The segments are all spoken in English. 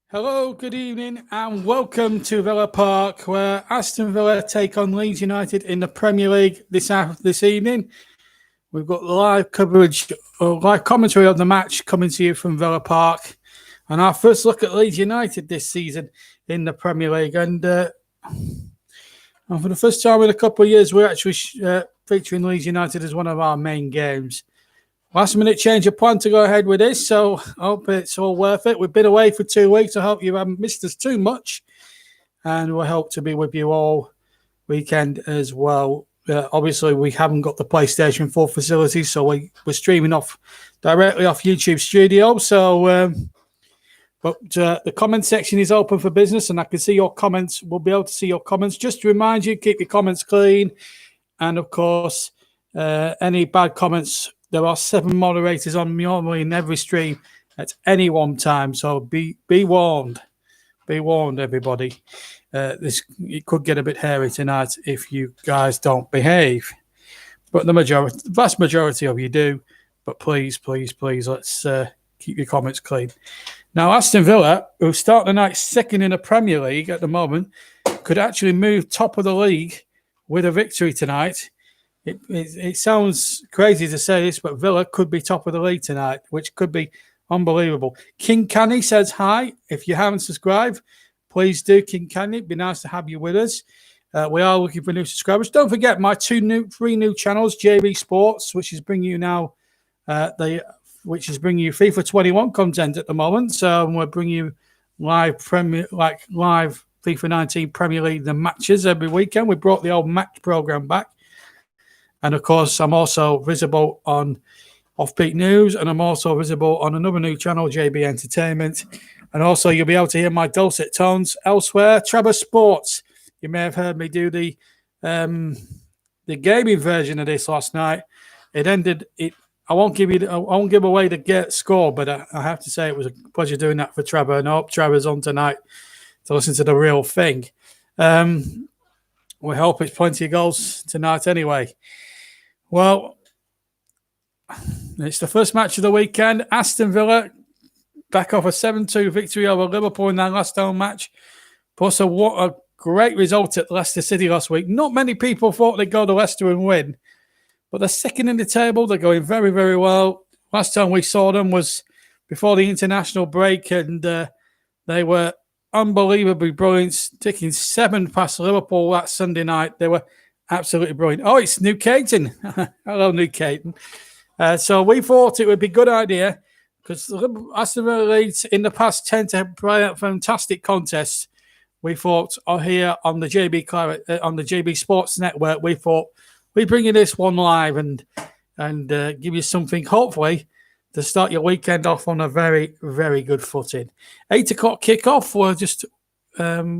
Hello, good evening, and welcome to Villa Park, where Aston Villa take on Leeds United in the Premier League this evening. We've got live coverage, live commentary of the match coming to you from Villa Park, and our first look at Leeds United this season in the Premier League. And for the first time in a couple of years, we're actually featuring Leeds United as one of our main games. Last minute change of plan to go ahead with this, so I hope it's all worth it. We've been away for 2 weeks. I hope you haven't missed us too much, and we'll hope to be with you all weekend as well. Obviously, we haven't got the PlayStation 4 facilities, so we're streaming directly off YouTube Studio. So, but the comment section is open for business, and I can see your comments. We'll be able to see your comments. Just to remind you, keep your comments clean, and of course, any bad comments. There are 7 moderators on normally in every stream at any one time, so be warned. Be warned, everybody. It could get a bit hairy tonight if you guys don't behave. But the vast majority of you do. But please, let's keep your comments clean. Now, Aston Villa, who start the night second in the Premier League at the moment, could actually move top of the league with a victory tonight. It sounds crazy to say this, but Villa could be top of the league tonight, which could be unbelievable. King Canny says hi. If you haven't subscribed, please do, King Canny. It'd be nice to have you with us. We are looking for new subscribers. Don't forget my 3 new channels, JB Sports, which is bringing you now, which is bringing you FIFA 21 content at the moment. So we'll bring you live FIFA 19 Premier League the matches every weekend. We brought the old match program back. And, of course, I'm also visible on Offbeat News, and I'm also visible on another new channel, JB Entertainment. And also you'll be able to hear my dulcet tones elsewhere. Trevor Sports. You may have heard me do the gaming version of this last night. It ended. I won't give away the score, but I have to say it was a pleasure doing that for Trevor. And I hope Trevor's on tonight to listen to the real thing. We hope it's plenty of goals tonight anyway. Well, it's the first match of the weekend. Aston Villa back off a 7-2 victory over Liverpool in their last home match. Plus, what a great result at Leicester City last week. Not many people thought they'd go to Leicester and win, but they're second in the table. They're going very, very well. Last time we saw them was before the international break, and they were unbelievably brilliant, sticking 7 past Liverpool that Sunday night. They were absolutely brilliant. Oh, it's New Caton. Hello, New Caton. So we thought it would be a good idea, because Aston Villa Leeds in the past tend to play out fantastic contests. We thought here on the JB Sports Network, we thought we'd bring you this one live and give you something, hopefully, to start your weekend off on a very, very good footing. 8 o'clock kickoff. We're just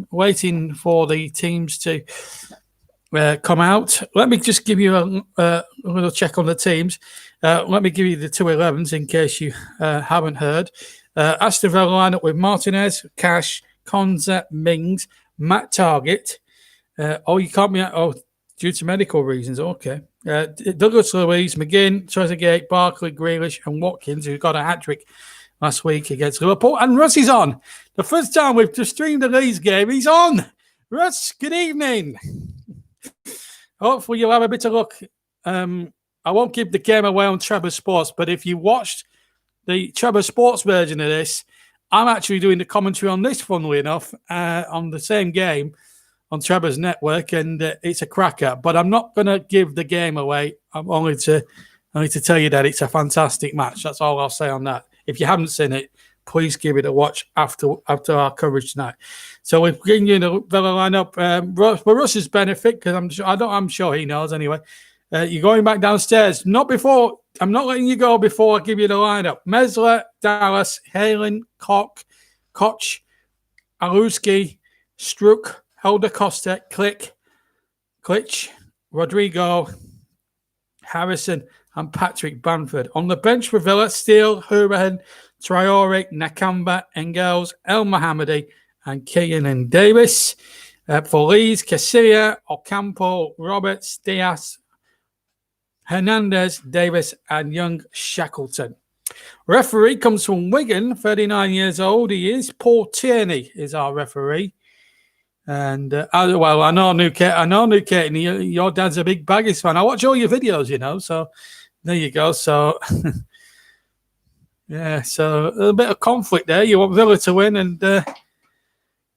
waiting for the teams to come out. Let me just give you a little check on the teams. Let me give you the 2-11s in case you haven't heard. Aston Villa lineup with Martinez, Cash, Konza, Mings, Matt Target. You can't be due to medical reasons. Okay. Douglas Luiz, McGinn, Trezeguet, Barkley, Grealish, and Watkins, who got a hat-trick last week against Liverpool. And Russ is on. The first time we've just streamed the Leeds game, he's on. Russ, good evening. Hopefully you'll have a bit of luck. I won't give the game away on Trevor Sports, but if you watched the Trevor Sports version of this, I'm actually doing the commentary on this, funnily enough, on the same game on Trevor's network, and it's a cracker. But I'm not going to give the game away. I'm only to tell you that it's a fantastic match. That's all I'll say on that. If you haven't seen it, please give it a watch after our coverage tonight. So we're bringing you the Villa lineup for Russ's benefit, because I'm sure he knows anyway. You're going back downstairs. Not before. I'm not letting you go before I give you the lineup. Mesler, Dallas, Halen, Koch, Aluski, Struck, Helder Costa, Klitsch, Rodrigo, Harrison, and Patrick Bamford. On the bench for Villa, Steele, Hurahan, Traore, Nakamba, Engels, El Mohammadi, and Keegan Davis. For Leeds, Casilla, Ocampo, Roberts, Diaz, Hernandez, Davis, and Young Shackleton. Referee comes from Wigan, 39 years old. He is Paul Tierney is our referee. And I know Newcastle. Your dad's a big Baggies fan. I watch all your videos, so there you go. So yeah, so a bit of conflict there. You want Villa to win,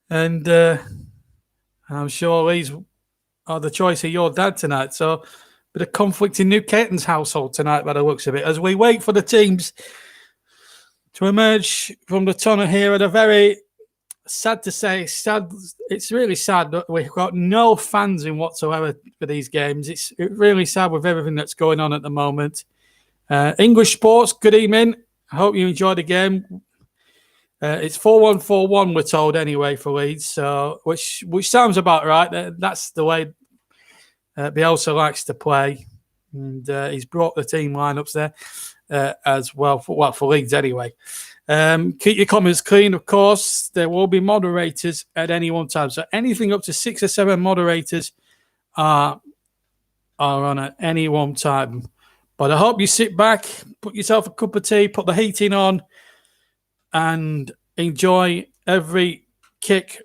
and I'm sure Leeds are the choice of your dad tonight. So a bit of conflict in Newcastle's household tonight by the looks of it, as we wait for the teams to emerge from the tunnel here at a very sad to say, it's really sad that we've got no fans in whatsoever for these games. It's really sad with everything that's going on at the moment. English Sports, good evening. I hope you enjoyed the game. It's 4-1-4-1, we're told anyway, for Leeds, so which sounds about right. That's the way Bielsa likes to play, and he's brought the team lineups there as well for Leeds anyway. Keep your comments clean, of course. There will be moderators at any one time, so anything up to 6 or 7 moderators are on at any one time. But I hope you sit back, put yourself a cup of tea, put the heating on, and enjoy every kick.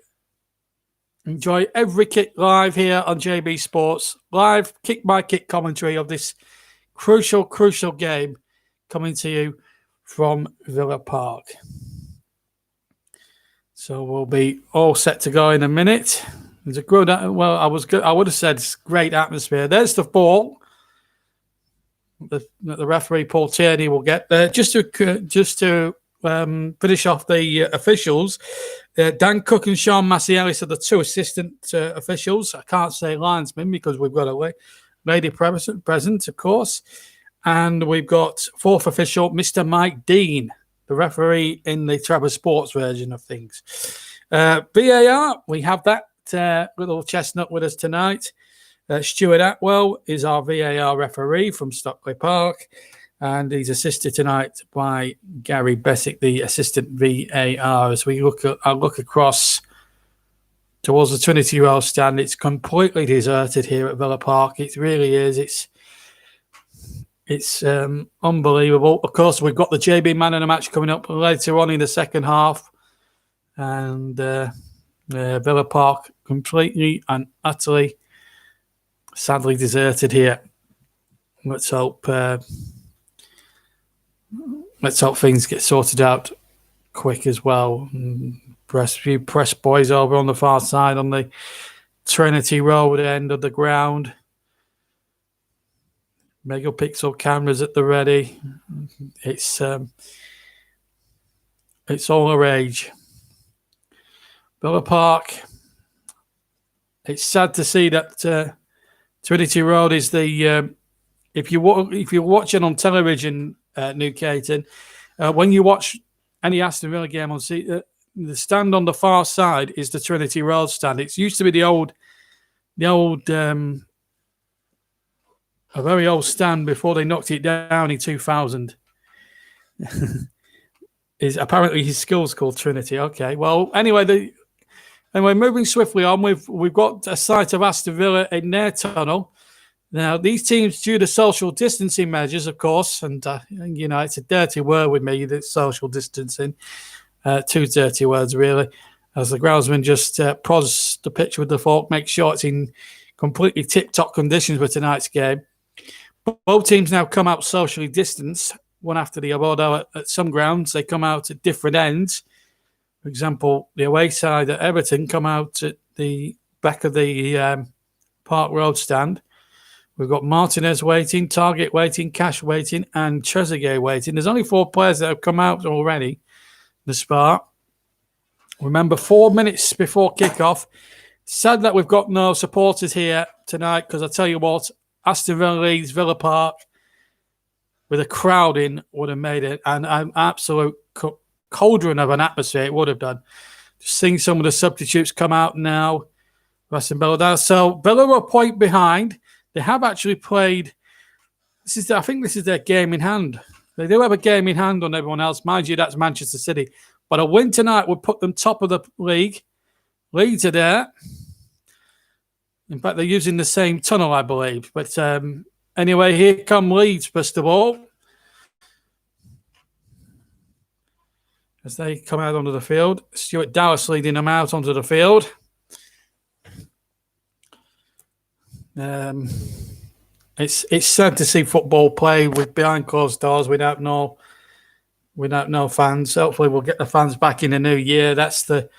Enjoy every kick live here on JB Sports. Live kick-by-kick commentary of this crucial game coming to you from Villa Park. So we'll be all set to go in a minute. There's a good, I would have said great atmosphere. There's the ball. The referee Paul Tierney will get there. Just to finish off the officials, Dan Cook and Sean Massielis are the 2 assistant officials. I can't say linesmen because we've got a lady present, of course. And we've got 4th official, Mr. Mike Dean, the referee in the Trevor Sports version of things. VAR, we have that little chestnut with us tonight. Stuart Atwell is our VAR referee from Stockley Park, and he's assisted tonight by Gary Bessick, the assistant VAR. As we look across towards the Trinity Road stand, it's completely deserted here at Villa Park. It really is. It's unbelievable. Of course, we've got the JB Man of the Match coming up later on in the second half, and Villa Park completely and utterly, sadly deserted here. Let's hope things get sorted out quick as well. Press boys over on the far side on the Trinity Road end of the ground. Megapixel cameras at the ready. It's all a rage. Villa Park. It's sad to see that Trinity Road is the. If you're watching on television, Newcastle, when you watch any Aston Villa game on the stand on the far side is the Trinity Road stand. It used to be the old. A very old stand before they knocked it down in 2000. Is apparently his school's called Trinity. Okay, well, anyway, moving swiftly on, we've got a site of Aston Villa in their tunnel. Now, these teams, due to social distancing measures, of course, and it's a dirty word with me, that social distancing. 2 dirty words, really, as the groundsman just prods the pitch with the fork, make sure it's in completely tip-top conditions for tonight's game. Both teams now come out socially distanced, one after the other, although at some grounds they come out at different ends. For example, the away side at Everton come out at the back of the Park Road stand. We've got Martinez waiting, Target waiting, Cash waiting, and Trezeguet waiting. There's only 4 players that have come out already, the start. Remember, 4 minutes before kickoff. Sad that we've got no supporters here tonight, because I tell you what, Aston Villa Leeds, Villa Park, with a crowd in, would have made it an absolute cauldron of an atmosphere. It would have done. Just seeing some of the substitutes come out now. Aston Villa. So Villa are a point behind. They have actually played. I think this is their game in hand. They do have a game in hand on everyone else. Mind you, that's Manchester City. But a win tonight would put them top of the league. Leeds are there. In fact, they're using the same tunnel, I believe. But anyway, here come Leeds, first of all. as they come out onto the field. Stuart Dallas leading them out onto the field. It's sad to see football play with behind closed doors without no fans. Hopefully, we'll get the fans back in the new year. That's the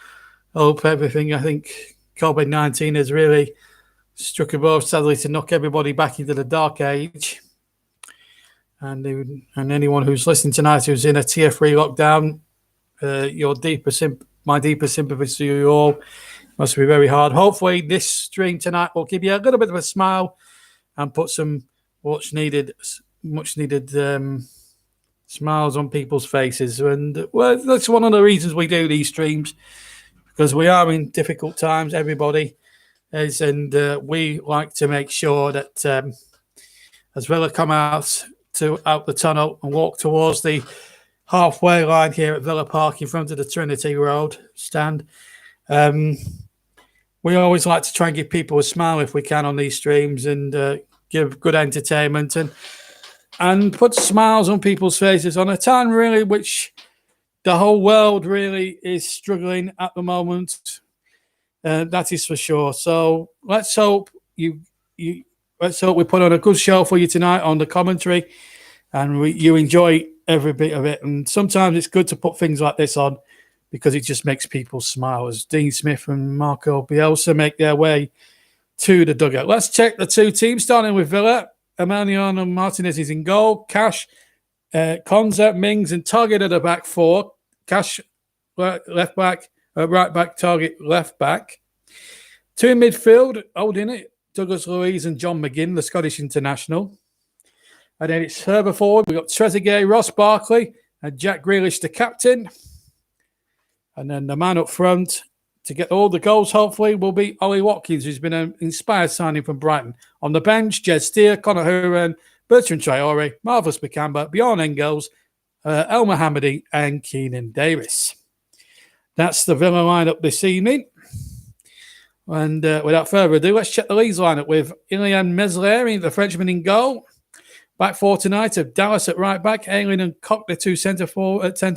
hope. Everything. I think COVID-19 has really struck a blow, sadly, to knock everybody back into the dark age. And anyone who's listening tonight who's in a tier 3 lockdown, my deepest sympathies to you all. Must be very hard. Hopefully, this stream tonight will give you a little bit of a smile and put some much needed smiles on people's faces. And well, that's one of the reasons we do these streams, because we are in difficult times. Everybody is, and we like to make sure that as Villa come out the tunnel and walk towards the halfway line here at Villa Park in front of the Trinity Road stand. We always like to try and give people a smile if we can on these streams, and give good entertainment and put smiles on people's faces on a time really which the whole world really is struggling at the moment. That is for sure. So let's hope we put on a good show for you tonight on the commentary, and you enjoy every bit of it. And sometimes it's good to put things like this on because it just makes people smile as Dean Smith and Marco Bielsa make their way to the dugout. Let's check the two teams, starting with Villa. Emiliano Martinez is in goal. Cash, Konza, Mings, and Target at the back four. Cash, left back, right back, Target, left back. Two in midfield, holding it, Douglas Luiz and John McGinn, the Scottish international. And then it's further forward. We've got Trezeguet, Ross Barkley, and Jack Grealish, the captain. And then the man up front to get all the goals, hopefully, will be Ollie Watkins, who's been an inspired signing from Brighton. On the bench, Jed Steer, Conor Hourihane, Bertrand Traore, Marvelous Bikamba, Bjorn Engels, El Mohammadi, and Keenan Davis. That's the Villa lineup this evening. And without further ado, let's check the Leeds lineup with Ilian Mesleri, the Frenchman, in goal. Back four tonight of Dallas at right back, Aylin and Koch, the two centre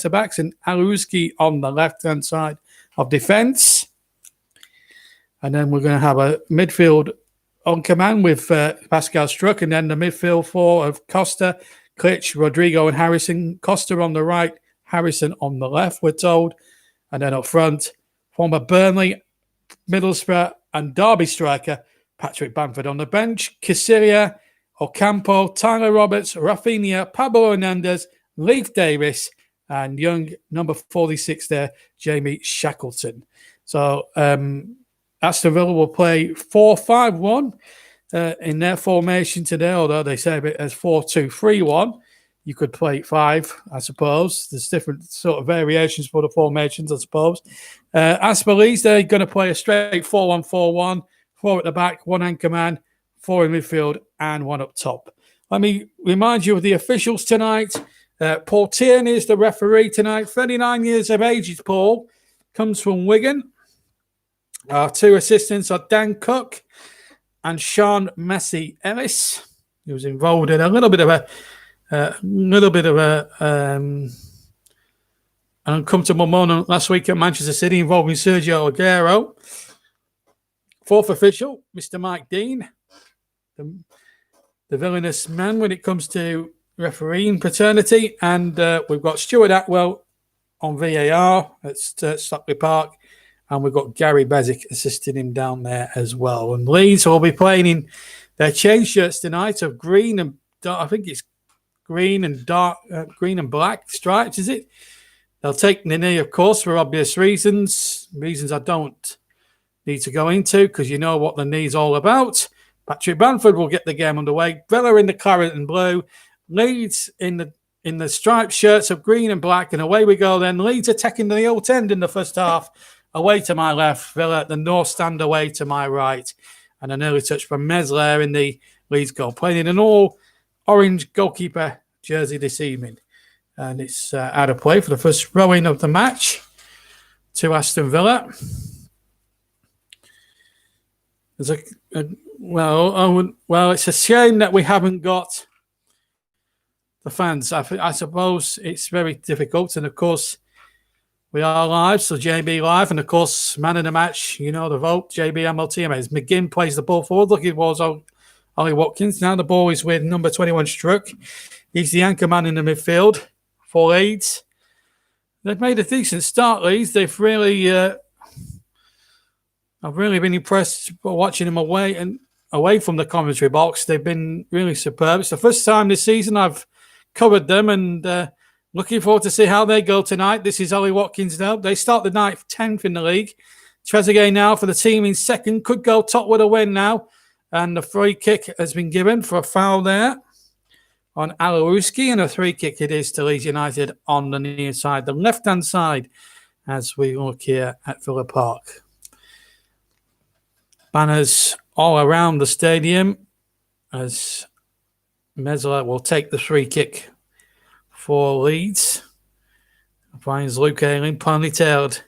backs, and Aluski on the left-hand side of defence. And then we're going to have a midfield on command with Pascal Struck, and then the midfield four of Costa, Klitsch, Rodrigo, and Harrison. Costa on the right, Harrison on the left, we're told. And then up front, former Burnley, Middlesbrough, and Derby striker Patrick Bamford. On the bench, Casillas, Ocampo, Tyler Roberts, Rafinha, Pablo Hernandez, Leif Davis, and young number 46 there, Jamie Shackleton. So Aston Villa will play 4-5-1 in their formation today, although they say it as 4-2-3-1. You could play 5, I suppose. There's different sort of variations for the formations, I suppose. As for Leeds, they're going to play a straight 4-1-4-1, 4 at the back, 1 anchor man, 4 in midfield, and 1 up top. Let me remind you of the officials tonight. Paul Tierney is the referee tonight. 39 years of age is Paul. Comes from Wigan. Our 2 assistants are Dan Cook and Sean Messi Ellis. He was involved in a little bit of an uncomfortable moment last week at Manchester City involving Sergio Aguero. 4th official, Mr. Mike Dean. The villainous man when it comes to refereeing paternity. And we've got Stuart Atwell on VAR at Stockley Park. And we've got Gary Bezic assisting him down there as well. And Leeds will be playing in their change shirts tonight of green and dark, I think it's green and dark, green and black stripes, is it? They'll take the knee, of course, for obvious reasons I don't need to go into because you know what the knee's all about. Patrick Bamford will get the game underway. Villa in the claret and blue. Leeds in the striped shirts of green and black. And away we go then. Leeds attacking the old end in the first half. Away to my left. Villa at the north stand away to my right. And an early touch from Mesler in the Leeds goal. Playing in an all-orange goalkeeper jersey this evening. And it's out of play for the first throw-in of the match to Aston Villa. There's well, it's a shame that we haven't got the fans. I suppose it's very difficult. And, of course, We are live, so JB live, and of course, man of the match, you know the vote, JB MLTM. As McGinn plays the ball forward, looking towards Ollie Watkins. Now the ball is with number 21, Struck. He's the anchor man in the midfield for Leeds. They've made a decent start, Leeds. They've really, I've really been impressed watching them away from the commentary box. They've been really superb. It's the first time this season I've covered them, and looking forward to see how they go tonight. This is Ollie Watkins now. They start the night 10th in the league. Trezeguet now for the team in second. Could go top with a win now. And the free kick has been given for a foul there on Alawuski. And a free kick it is to Leeds United on the near side, the left-hand side, as we look here at Villa Park. Banners all around the stadium as Mesler will take the free kick for Leeds. Finds Luke Ayling, ponytailed.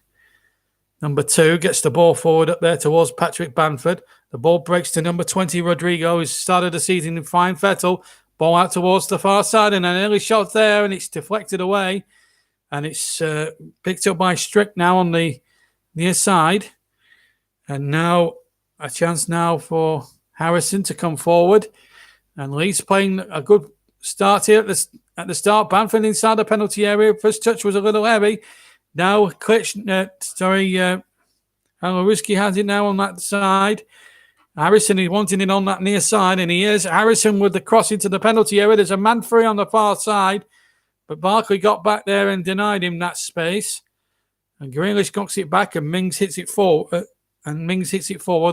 Number 2 gets the ball forward up there towards Patrick Bamford. The ball breaks to number 20, Rodrigo, who started the season in fine fettle. Ball out towards the far side, and an early shot there, and it's deflected away. And it's picked up by Strick now on the near side. And now a chance now for Harrison to come forward. And Leeds playing a good start here at the start. Bamford inside the penalty area. First touch was a little heavy. Now Alawuski has it now on that side. Harrison is wanting it on that near side, and he is. Harrison with the cross into the penalty area. There's a man free on the far side, but Barkley got back there and denied him that space. And Grealish knocks it back, and Mings hits it forward.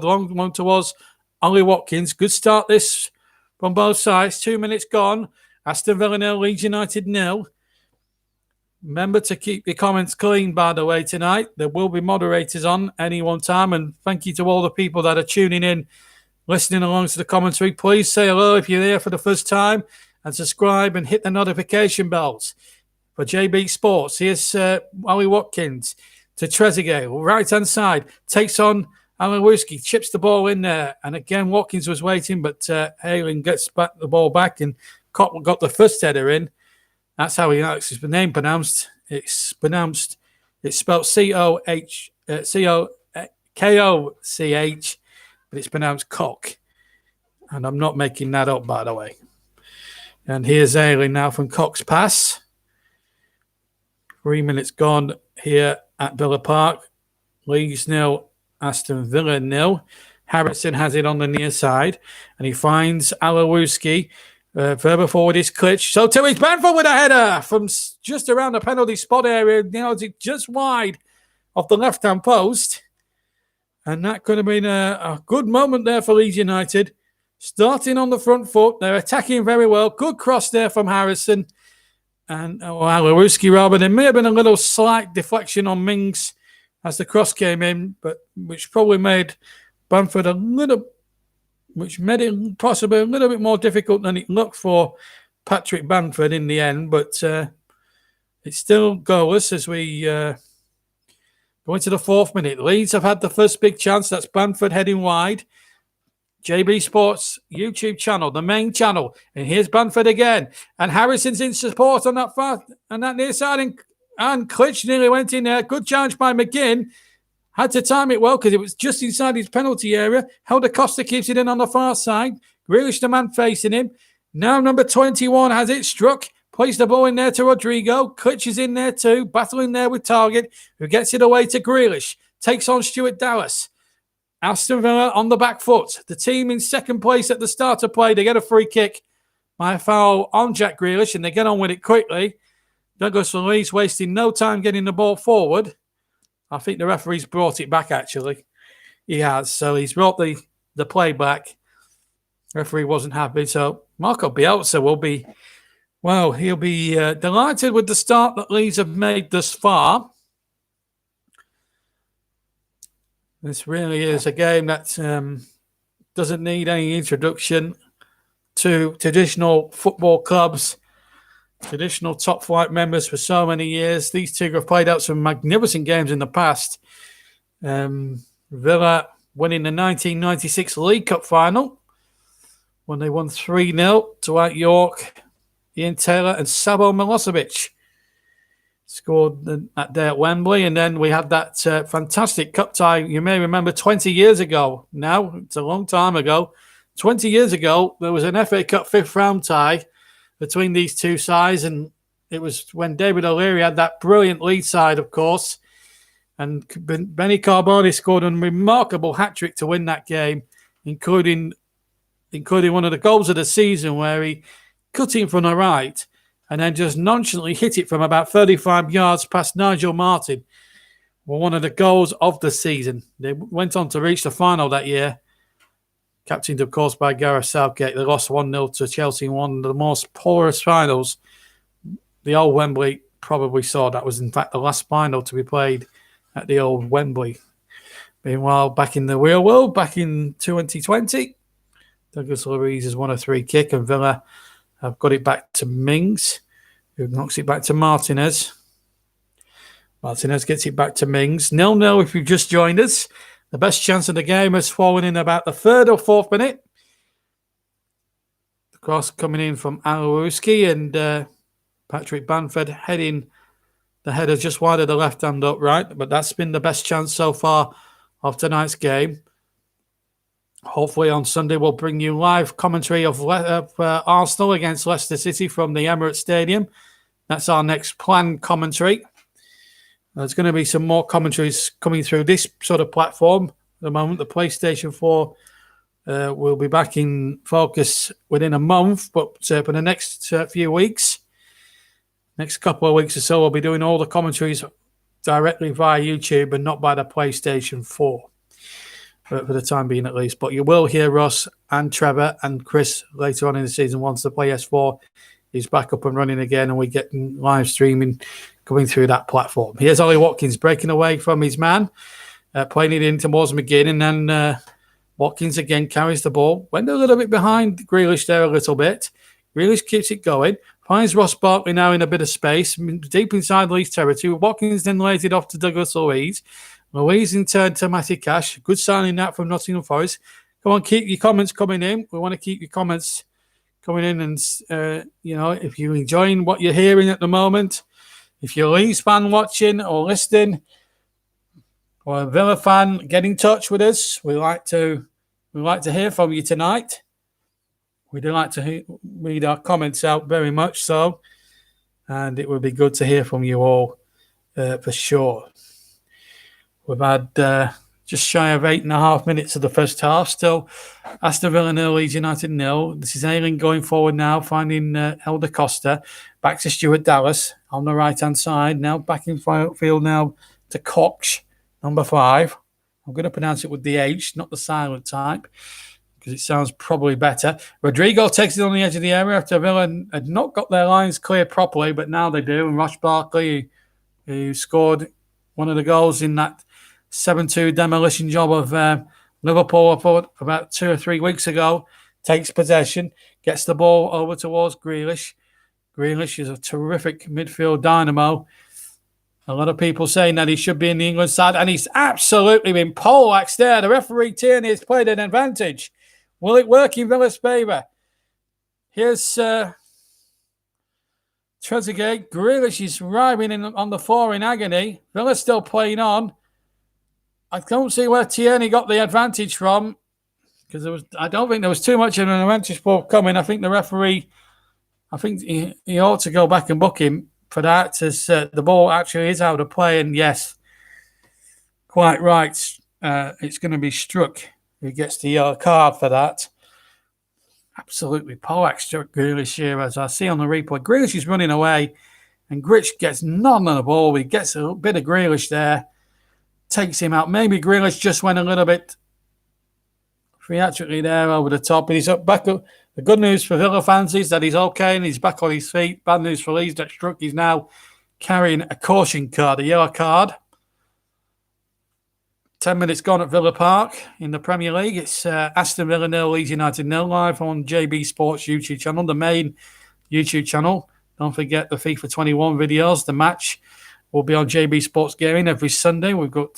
Long one towards Ollie Watkins. Good start this from both sides. 2 minutes gone. Aston Villa 0, Leeds United 0. Remember to keep your comments clean, by the way, tonight. There will be moderators on any one time. And thank you to all the people that are tuning in, listening along to the commentary. Please say hello if you're here for the first time and subscribe and hit the notification bells. For JB Sports, here's Ollie Watkins to Trezeguet, right-hand side. Takes on Alawuski, chips the ball in there. And again, Watkins was waiting, but Ayling gets the ball back, and Cotton got the first header in. That's how he likes his name pronounced. It's spelled Koch, but it's pronounced Cock. And I'm not making that up, by the way. And here's Ayling now from Cox's pass. 3 minutes gone here at Villa Park. Leeds 0, Aston Villa 0. Harrison has it on the near side, and he finds Alawuski. Further forward is Klitsch. So to his Bamford with a header from just around the penalty spot area. Nails it just wide of the left-hand post. And that could have been a good moment there for Leeds United. Starting on the front foot. They're attacking very well. Good cross there from Harrison. And Alawuski rather. There may have been a little slight deflection on Mings as the cross came in, but which probably made Bamford which made it possibly a little bit more difficult than it looked for Patrick Bamford in the end. But it's still goalless as we go into the 4th minute. Leeds have had the first big chance. That's Bamford heading wide. JB Sports YouTube channel, the main channel. And here's Bamford again. And Harrison's in support on that near side. And Klitsch nearly went in there. Good challenge by McGinn. Had to time it well because it was just inside his penalty area. Helder Costa keeps it in on the far side. Grealish, the man facing him. Now number 21 has it struck. Plays the ball in there to Rodrigo. Klitsch is in there too. Battling there with Target, who gets it away to Grealish. Takes on Stuart Dallas. Aston Villa on the back foot. The team in second place at the start of play. They get a free kick by a foul on Jack Grealish, and they get on with it quickly. Douglas Luiz wasting no time getting the ball forward. I think the referee's brought it back, actually. He has. So he's brought the play back. Referee wasn't happy. So Marco Bielsa will be, well, he'll be delighted with the start that Leeds have made thus far. This really is a game that doesn't need any introduction to traditional football clubs, traditional top flight members for so many years. These two have played out some magnificent games in the past. Villa winning the 1996 League Cup final when they won 3-0 to Dwight York, Ian Taylor and Sabo Milosevic. scored that day at Wembley. And then we had that fantastic cup tie. You may remember 20 years ago now. It's a long time ago. 20 years ago, there was an FA Cup fifth round tie between these two sides. And it was when David O'Leary had that brilliant Leeds side, of course. And Benny Carboni scored a remarkable hat-trick to win that game, including one of the goals of the season where he cut in from the right and then just nonchalantly hit it from about 35 yards past Nigel Martin. Well, one of the goals of the season. They went on to reach the final that year, captained, of course, by Gareth Southgate. They lost 1-0 to Chelsea in one of the most porous finals the old Wembley probably saw. That was, in fact, the last final to be played at the old Wembley. Meanwhile, back in the real world, back in 2020, Douglas Luiz has won a free kick and Villa have got it back to Mings, who knocks it back to Martinez. Martinez gets it back to Mings. 0-0 if you've just joined us. The best chance of the game has fallen in about the third or fourth minute. The cross coming in from Alowski and Patrick Bamford heading the header just wide of the left-hand upright. But that's been the best chance so far of tonight's game. Hopefully on Sunday we'll bring you live commentary of Arsenal against Leicester City from the Emirates Stadium. That's our next planned commentary. There's going to be some more commentaries coming through this sort of platform. At the moment, the PlayStation 4 will be back in focus within a month, but for the next few weeks, next couple of weeks or so, we'll be doing all the commentaries directly via YouTube and not by the PlayStation 4. For the time being at least. But you will hear Ross and Trevor and Chris later on in the season once the PS4 is back up and running again and we get live streaming coming through that platform. Here's Ollie Watkins breaking away from his man, playing it in towards McGinn, and then Watkins again carries the ball. Went a little bit behind Grealish there a little bit. Grealish keeps it going. Finds Ross Barkley now in a bit of space, deep inside Leeds territory. Watkins then lays it off to Douglas Luiz. Luiz in turn to Matty Cash. Good signing that from Nottingham Forest. Come on, keep your comments coming in. We want to keep your comments coming in. And, if you're enjoying what you're hearing at the moment, if you're a Leeds fan watching or listening, or a Villa fan, get in touch with us. We like to hear from you tonight. We do like to read our comments out very much so. And it would be good to hear from you all for sure. We've had just shy of 8.5 minutes of the first half. Still, Aston Villa 0, Leeds United 0. This is Ayling going forward now, finding Elder Costa. Back to Stuart Dallas on the right-hand side. Now back in field now to Cox, number 5. I'm going to pronounce it with the H, not the silent type, because it sounds probably better. Rodrigo takes it on the edge of the area after Villa had not got their lines clear properly, but now they do. And Ross Barkley, who scored one of the goals in that 7-2 demolition job of Liverpool about 2 or 3 weeks ago, takes possession, gets the ball over towards Grealish. Grealish is a terrific midfield dynamo. A lot of people saying that he should be in the England side, and he's absolutely been poleaxed there. The referee Tierney has played an advantage. Will it work in Villa's favour? Here's Trezeguet. Grealish is writhing on the floor in agony. Villa's still playing on. I don't see where Tierney got the advantage from, because I don't think there was too much of an advantage for coming. I think the referee, he ought to go back and book him for that, as the ball actually is out of play. And yes, quite right, it's going to be struck. He gets the yellow card for that. Absolutely, Polak struck Grealish here, as I see on the replay. Grealish is running away, and Grich gets none on the ball. He gets a bit of Grealish there. Takes him out. Maybe Grealish just went a little bit theatrically there over the top. But he's back up. The good news for Villa fans is that he's okay and he's back on his feet. Bad news for Leeds that struck. He's now carrying a caution card, a yellow card. 10 minutes gone at Villa Park in the Premier League. It's Aston Villa 0, Leeds United 0, live on JB Sports YouTube channel, the main YouTube channel. Don't forget the FIFA 21 videos. The match will be on JB Sports Gaming every Sunday. We've got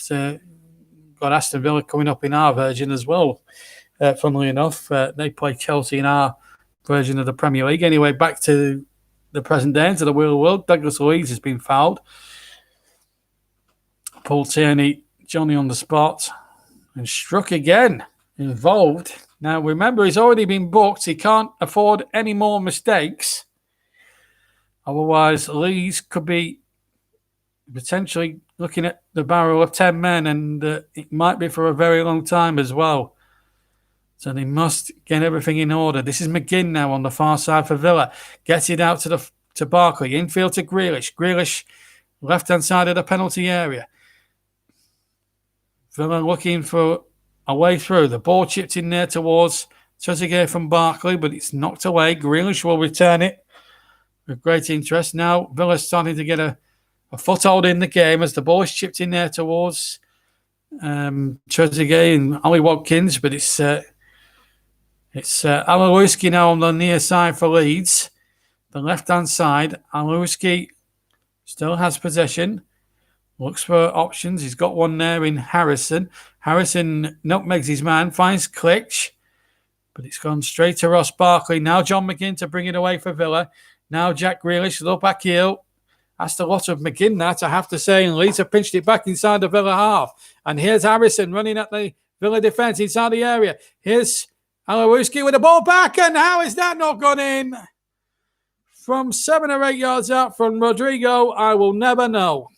Aston Villa coming up in our version as well. Funnily enough, they play Chelsea in our version of the Premier League. Anyway, back to the present day into the real world. Douglas Luiz has been fouled. Paul Tierney, Johnny on the spot, and struck again. Involved. Now, remember, he's already been booked. He can't afford any more mistakes. Otherwise, Leeds could be potentially looking at the barrel of 10 men, and it might be for a very long time as well. So they must get everything in order. This is McGinn now on the far side for Villa. Gets it out to Barkley. Infield to Grealish. Grealish, left-hand side of the penalty area. Villa looking for a way through. The ball chipped in there towards Trezeguet from Barkley, but it's knocked away. Grealish will return it with great interest. Now Villa's starting to get a foothold in the game as the ball is chipped in there towards Trezeguet and Ollie Watkins, but it's Alowski now on the near side for Leeds. The left-hand side, Alowski still has possession. Looks for options. He's got one there in Harrison. Harrison nutmegs his man, finds Klitsch, but it's gone straight to Ross Barkley. Now John McGinn to bring it away for Villa. Now Jack Grealish, low back heel. That's a lot of McGinn, that, I have to say. And Leeds have pinched it back inside the Villa half. And here's Harrison running at the Villa defence inside the area. Here's Alowski with the ball back. And how is that not gone in? From 7 or 8 yards out from Rodrigo, I will never know.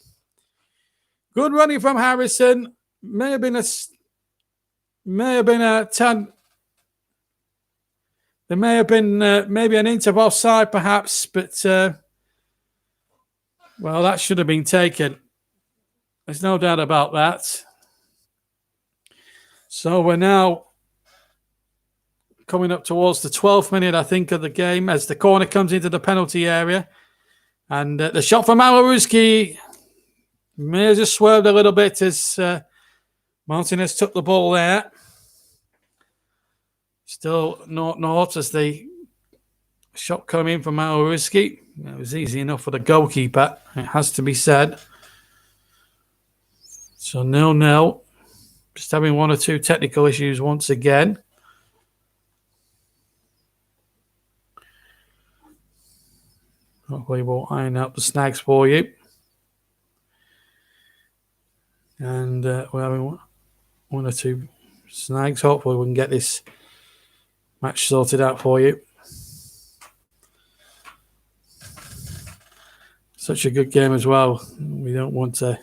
Good running from Harrison. May have been a 10. There may have been maybe an inch of offside, perhaps, but well, that should have been taken. There's no doubt about that. So we're now coming up towards the 12th minute, I think, of the game as the corner comes into the penalty area, and the shot from Alowski may have just swerved a little bit as Martinez took the ball there. Still 0-0 as the shot coming in from Alowski. It was easy enough for the goalkeeper, it has to be said. So 0-0. Just having one or two technical issues once again. Hopefully we'll iron out the snags for you. And we're having one or two snags. Hopefully we can get this match sorted out for you. Such a good game as well. We don't want to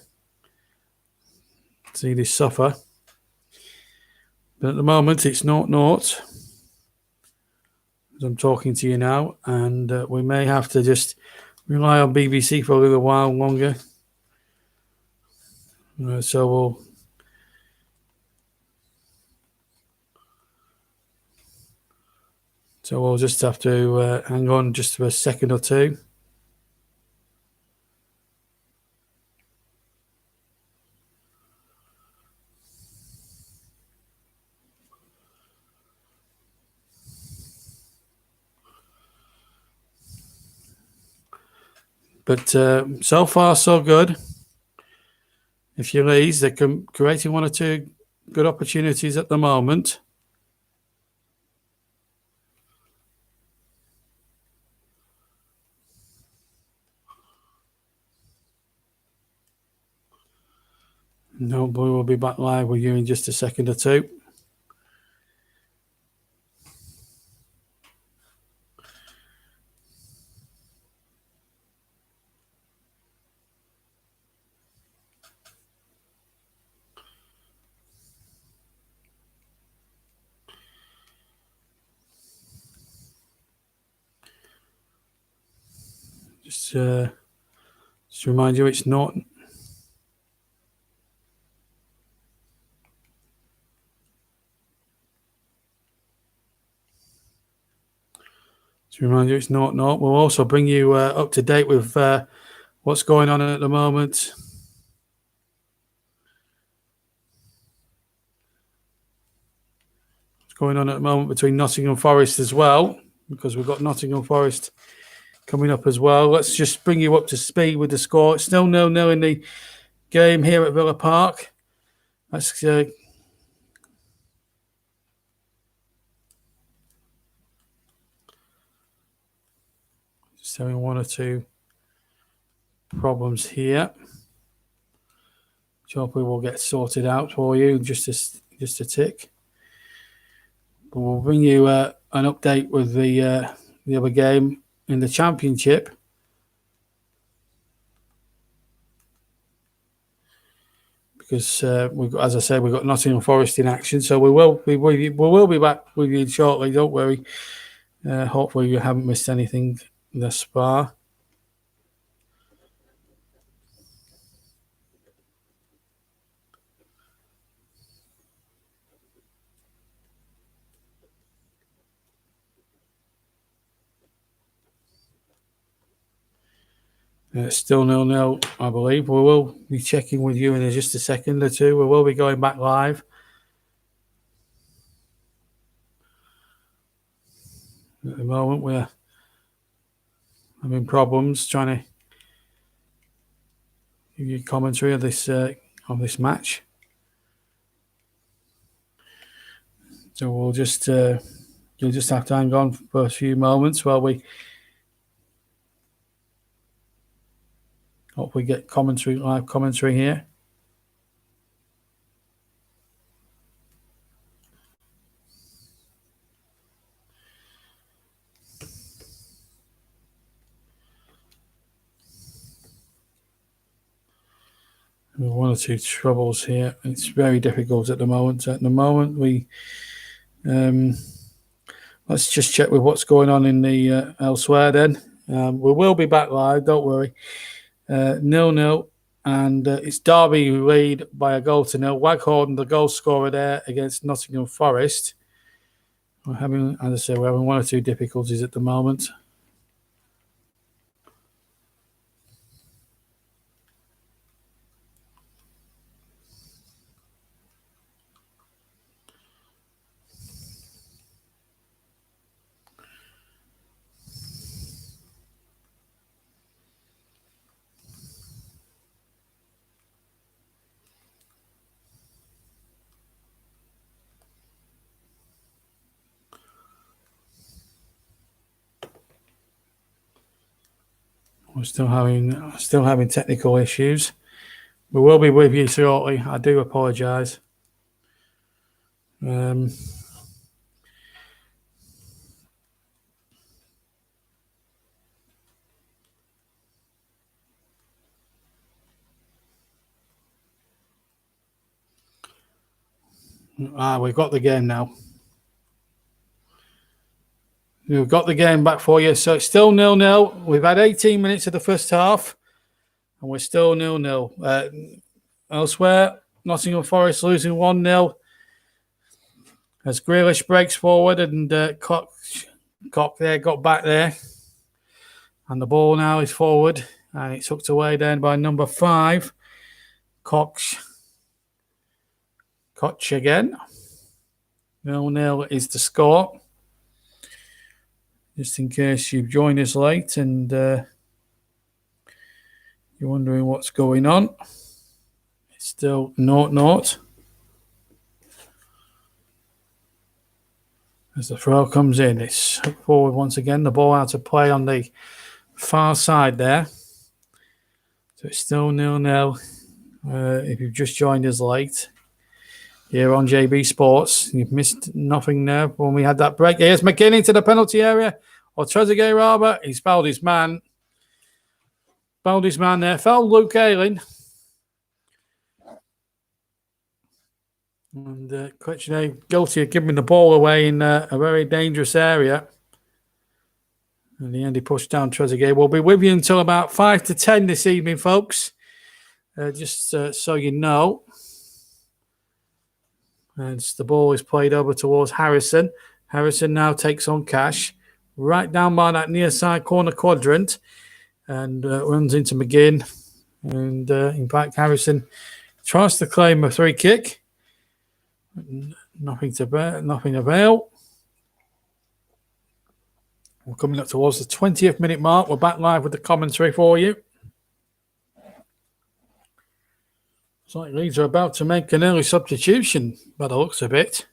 see this suffer. But at the moment it's 0-0 as I'm talking to you now, and we may have to just rely on BBC for a little while longer. So we'll just have to hang on just for a second or two. But so far, so good. If you Leeds, they're creating one or two good opportunities at the moment. No, boy, we'll be back live with you in just a second or two. Just to remind you, it's not. To remind you, it's not. We'll also bring you up to date with what's going on at the moment. What's going on at the moment between Nottingham Forest as well, because we've got Nottingham Forest coming up as well. Let's just bring you up to speed with the score. It's still 0-0 in the game here at Villa Park. Let's just Just having one or two problems here, which hopefully will get sorted out for you in just a tick. But we'll bring you an update with the other game in the Championship. Because as I said, we've got Nottingham Forest in action, so we will be back with you shortly. Don't worry. Hopefully, you haven't missed anything thus far. Still 0-0, I believe. We will be checking with you in just a second or two. We will be going back live. At the moment, we're having problems trying to give you commentary of this match. So we'll just you'll just have to hang on for a few moments while we hopefully get live commentary here. One or two troubles here. It's very difficult at the moment. At the moment, we let's just check with what's going on in the elsewhere. Then we will be back live. Don't worry. 0-0, and it's Derby who lead by a goal to 0. Waghorn, the goal scorer there against Nottingham Forest. We're having, as I say, we're having one or two difficulties at the moment. We're still having technical issues. We will be with you shortly. I do apologise. We've got the game now. We've got the game back for you. So it's still 0-0. We've had 18 minutes of the first half, and we're still 0-0. Elsewhere, Nottingham Forest losing 1-0 as Grealish breaks forward and Koch there got back there. And the ball now is forward, and it's hooked away then by number 5, Koch again. 0-0 is the score. Just in case you've joined us late and you're wondering what's going on. It's still 0-0. As the throw comes in, it's hooked forward once again. The ball out of play on the far side there. So it's still 0-0. If you've just joined us late here on JB Sports, you've missed nothing there when we had that break. Here's McKinney to the penalty area. Or Trezeguet, rather. He's fouled his man. Fouled his man there. Fouled Luke Ayling. And Kletchney guilty of giving the ball away in a very dangerous area. In the end, he pushed down Trezeguet. We'll be with you until about 5 to 10 this evening, folks. Just so you know. And the ball is played over towards Harrison. Harrison now takes on Cash. Right down by that near side corner quadrant. And runs into McGinn. And in fact, Harrison tries to claim a free kick. Nothing avail. We're coming up towards the 20th minute mark. We're back live with the commentary for you. It's like Leeds are about to make an early substitution by the looks of it.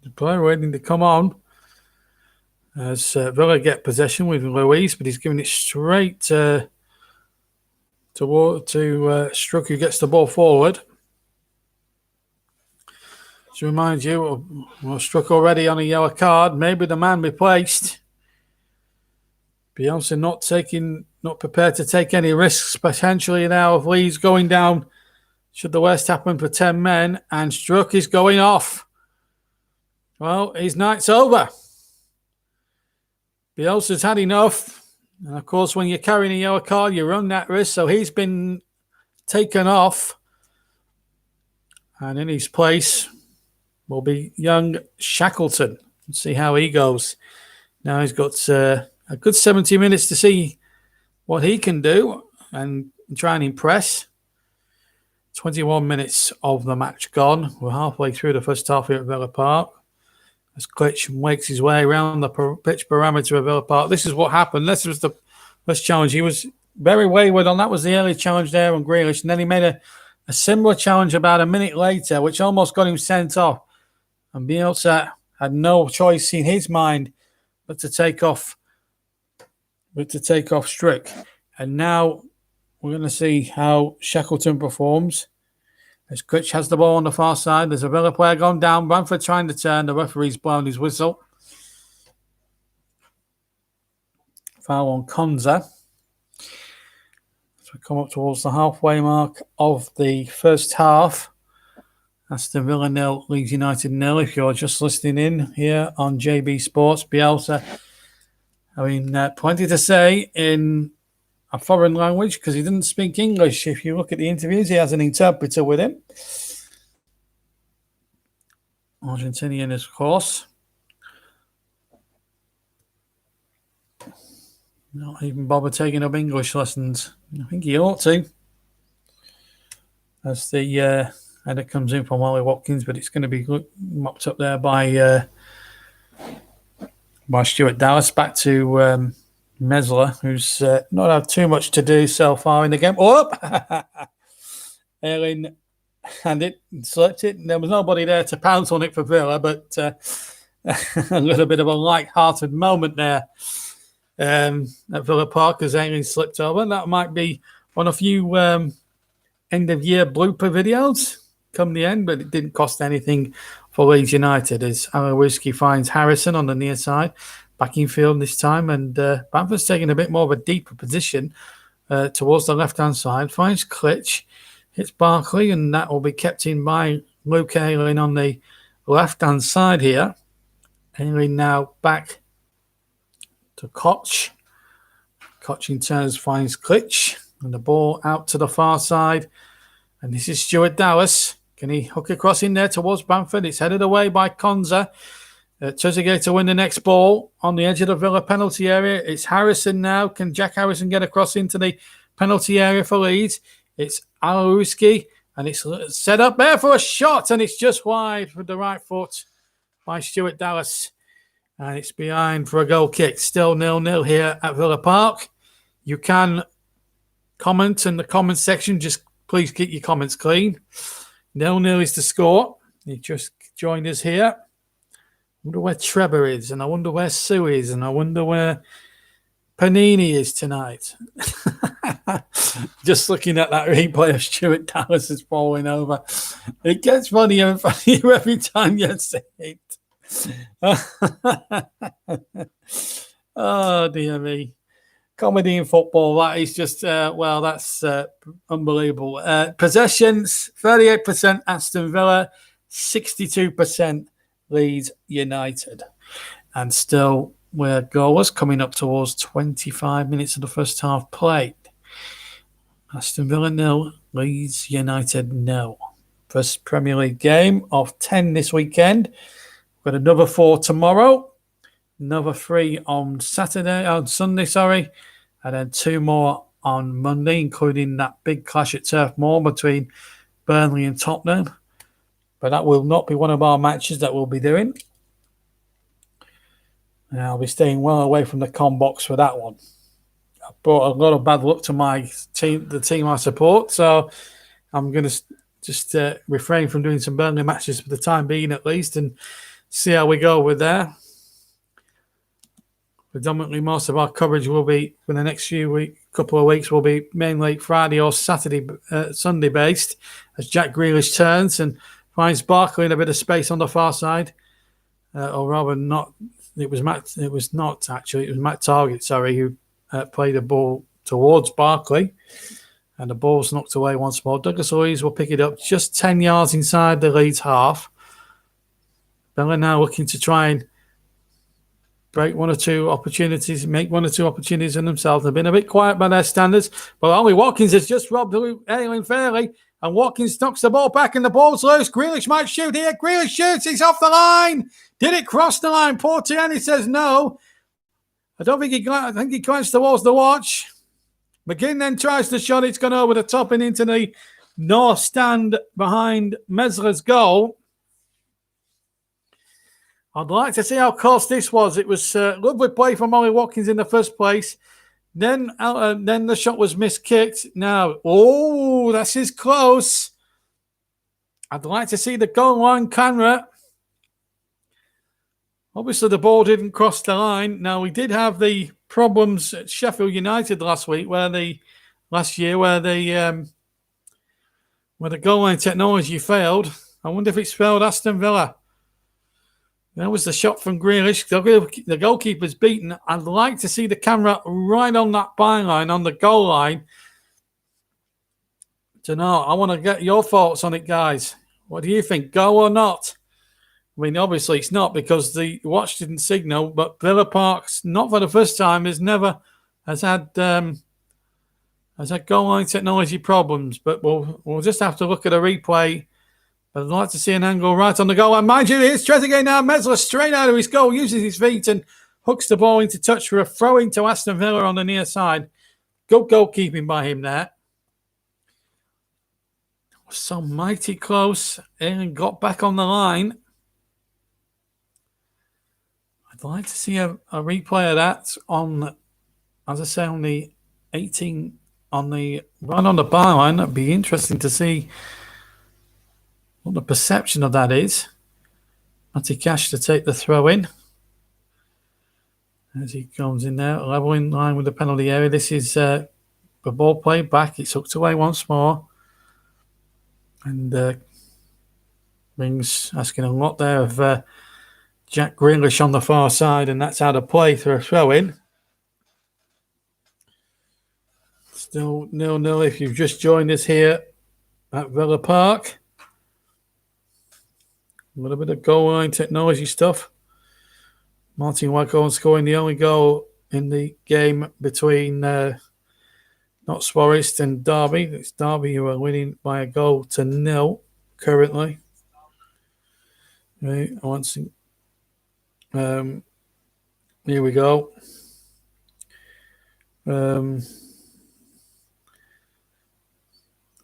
The player waiting to come on. As Villa get possession with Luis, but he's giving it straight to Struck, who gets the ball forward. To remind you, Struck already on a yellow card. Maybe the man replaced. Bielsa not prepared to take any risks potentially now of Leeds going down. Should the worst happen for 10 men, and Struck is going off. Well, his night's over. Bielsa's had enough. And of course, when you're carrying a yellow card, you run that risk. So he's been taken off. And in his place will be young Shackleton. Let's see how he goes. Now he's got a good 70 minutes to see what he can do and try and impress. 21 minutes of the match gone. We're halfway through the first half here at Villa Park. As Klitsch makes his way around the pitch parameter of Villa Park. This is what happened. This was the first challenge. He was very wayward on that. Was the early challenge there on Grealish. And then he made a similar challenge about a minute later, which almost got him sent off. And Bielsa had no choice in his mind but to take off Strick. And now we're going to see how Shackleton performs. As Klitsch has the ball on the far side. There's a Villa player gone down. Bamford trying to turn. The referee's blown his whistle. Foul on Konza. So we come up towards the halfway mark of the first half. Aston Villa 0, Leeds United 0. If you're just listening in here on JB Sports, Bielsa having plenty to say in a foreign language because he didn't speak English. If you look at the interviews, he has an interpreter with him. Argentinian, of course. Not even bother taking up English lessons. I think he ought to. As the header comes in from Wally Watkins, but it's going to be mopped up there by Stuart Dallas. Back to Mesler, who's not had too much to do so far in the game. Oh! Erling had it, slipped it. There was nobody there to pounce on it for Villa, but a little bit of a light-hearted moment there at Villa Park as Erling slipped over. That might be on a few end-of-year blooper videos come the end, but it didn't cost anything for Leeds United as Alowiski finds Harrison on the near side. Back in field this time, and Bamford's taking a bit more of a deeper position towards the left-hand side. Finds Klitsch, hits Barkley, and that will be kept in by Luke Ayling on the left-hand side here. Ayling now back to Koch. Koch in turns finds Klitsch, and the ball out to the far side. And this is Stuart Dallas. Can he hook across in there towards Bamford? It's headed away by Konza. Trezeguet to win the next ball on the edge of the Villa penalty area. It's Harrison now. Can Jack Harrison get across into the penalty area for Leeds? It's Alowiski, and it's set up there for a shot, and it's just wide with the right foot by Stuart Dallas. And it's behind for a goal kick. Still 0-0 here at Villa Park. You can comment in the comment section. Just please keep your comments clean. 0-0 is the score. He just joined us here. I wonder where Trevor is, and I wonder where Sue is, and I wonder where Panini is tonight. Just looking at that replay of Stuart Dallas is falling over. It gets funnier and funnier every time you see it. Oh, dear me. Comedy in football, that is just, that's unbelievable. Possessions, 38% Aston Villa, 62% Leeds United. And still, we're goalless, coming up towards 25 minutes of the first half played. Aston Villa 0, Leeds United 0. First Premier League game of 10 this weekend. We've got another 4 tomorrow. Another 3 on Sunday, and then 2 more on Monday, including that big clash at Turf Moor between Burnley and Tottenham. But that will not be one of our matches that we'll be doing. And I'll be staying well away from the com box for that one. I brought a lot of bad luck to my team, the team I support, so I'm going to just refrain from doing some Burnley matches for the time being at least and see how we go with there. predominantly most of our coverage will be for the next couple of weeks will be mainly Friday or Sunday based, as Jack Grealish turns and finds Barkley in a bit of space on the far side, or rather not. It was Matt Target, who played the ball towards Barkley, and the ball's knocked away once more. Douglas Luiz will pick it up just 10 yards inside the Leeds half. Villa now looking to try and make one or two opportunities in themselves. They've been a bit quiet by their standards, but Ollie Watkins has just robbed Ailing fairly, and Watkins knocks the ball back and the ball's loose. Grealish might shoot here. Grealish shoots. It's off the line. Did it cross the line? Portiani says no. I think he glanced towards the watch. McGinn then tries the shot. It's gone over the top and into the north stand behind Mesler's goal. I'd like to see how close this was. It was lovely play from Ollie Watkins in the first place. Then the shot was miskicked. Now, this is close. I'd like to see the goal line camera. Obviously, the ball didn't cross the line. Now, we did have the problems at Sheffield United last year, where the goal line technology failed. I wonder if it's failed Aston Villa. That was the shot from Grealish. The goalkeeper's beaten. I'd like to see the camera right on that byline, on the goal line. I want to get your thoughts on it, guys. What do you think? Go or not? I mean, obviously it's not because the watch didn't signal, but Villa Park's, not for the first time, has had goal line technology problems. But we'll just have to look at a replay. I'd like to see an angle right on the goal. And mind you, here's Trezeguet now. Mesler straight out of his goal, uses his feet and hooks the ball into touch for a throw-in to Aston Villa on the near side. Good goalkeeping by him there. So mighty close. And got back on the line. I'd like to see a replay of that on, as I say, on the 18, on the byline. That'd be interesting to see what the perception of that is. Matty Cash to take the throw in. As he comes in there, level in line with the penalty area. This is the ball played back. It's hooked away once more. And Rings asking a lot there of Jack Grealish on the far side, and that's out of play for a throw in. Still 0-0 if you've just joined us here at Villa Park. A little bit of goal line technology stuff. Martin Waghorn scoring the only goal in the game between Notts Forest and Derby. It's Derby who are winning by a goal to 0 currently. Right, here we go.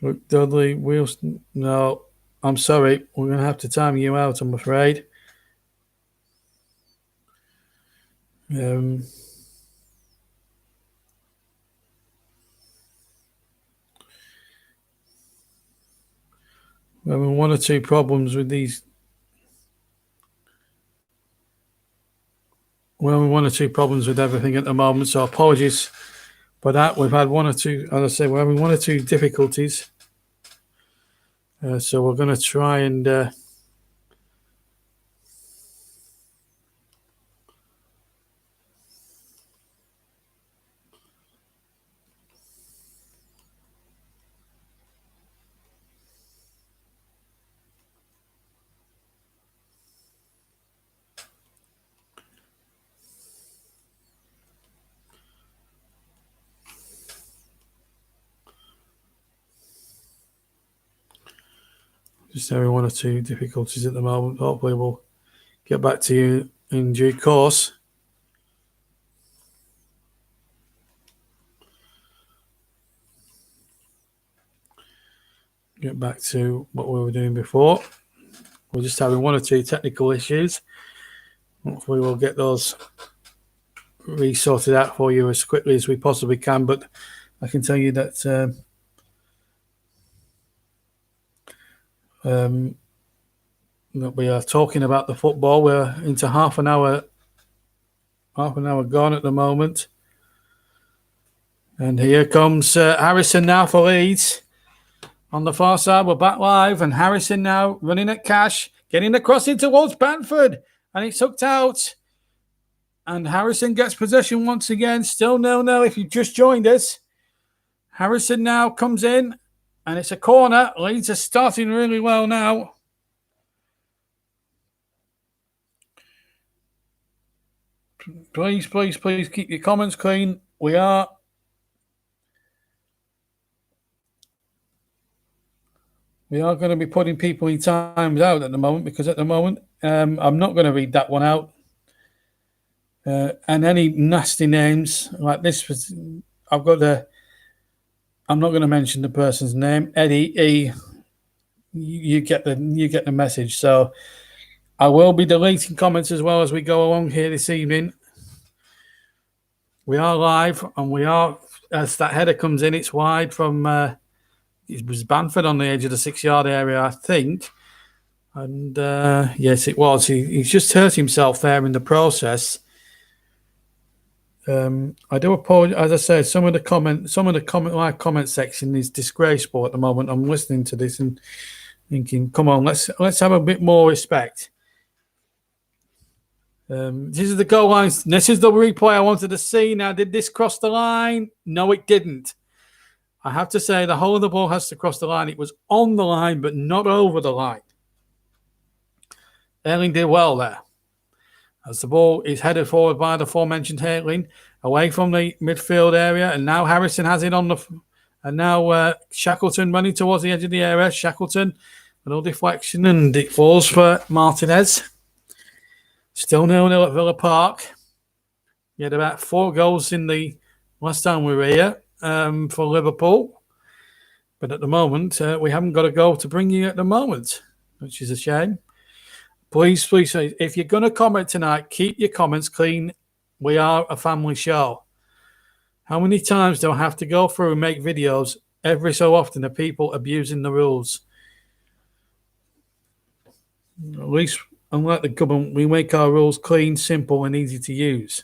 Look, Dudley, Wilson. No, I'm sorry. We're going to have to time you out, I'm afraid. We're having one or two problems with these. We're having one or two problems with everything at the moment, so apologies for that. We've had one or two, as I say, we're having one or two difficulties. So we're going to try and just having one or two difficulties at the moment. Hopefully we'll get back to you in due course. Get back to what we were doing before. We're just having one or two technical issues. Hopefully we'll get those re-sorted out for you as quickly as we possibly can. But I can tell you that that we are talking about the football. We're into half an hour half an hour gone at the moment. And here comes Harrison now for Leeds. On the far side, we're back live. And Harrison now running at Cash, getting the crossing towards Bamford. And it's hooked out. And Harrison gets possession once again. Still 0-0 if you've just joined us. Harrison now comes in. And it's a corner. Leeds are starting really well now. Please keep your comments clean. We are going to be putting people in times out at the moment because at the moment I'm not going to read that one out. And any nasty names like this was, I'm not going to mention the person's name. Eddie, you get the message. So I will be deleting comments as well as we go along here this evening. We are live, and we are, as that header comes in, it's wide from, it was Bamford on the edge of the 6-yard area, I think. And yes, it was. He's just hurt himself there in the process. I do apologize. As I said, some of the live comment section is disgraceful at the moment. I'm listening to this and thinking, come on, let's have a bit more respect. This is the goal line. This is the replay I wanted to see. Now, did this cross the line? No, it didn't. I have to say the whole of the ball has to cross the line. It was on the line, but not over the line. Erling did well there. As the ball is headed forward by the aforementioned Erling, away from the midfield area, and now Harrison has it on the... And now Shackleton running towards the edge of the area. Shackleton, a little deflection, and it falls for Martinez. Still 0-0 at Villa Park. We had about 4 goals in the last time we were here for Liverpool. But at the moment, we haven't got a goal to bring you at the moment, which is a shame. Please, if you're going to comment tonight, keep your comments clean. We are a family show. How many times do I have to go through and make videos every so often of people abusing the rules? At least, unlike the government, we make our rules clean, simple, and easy to use.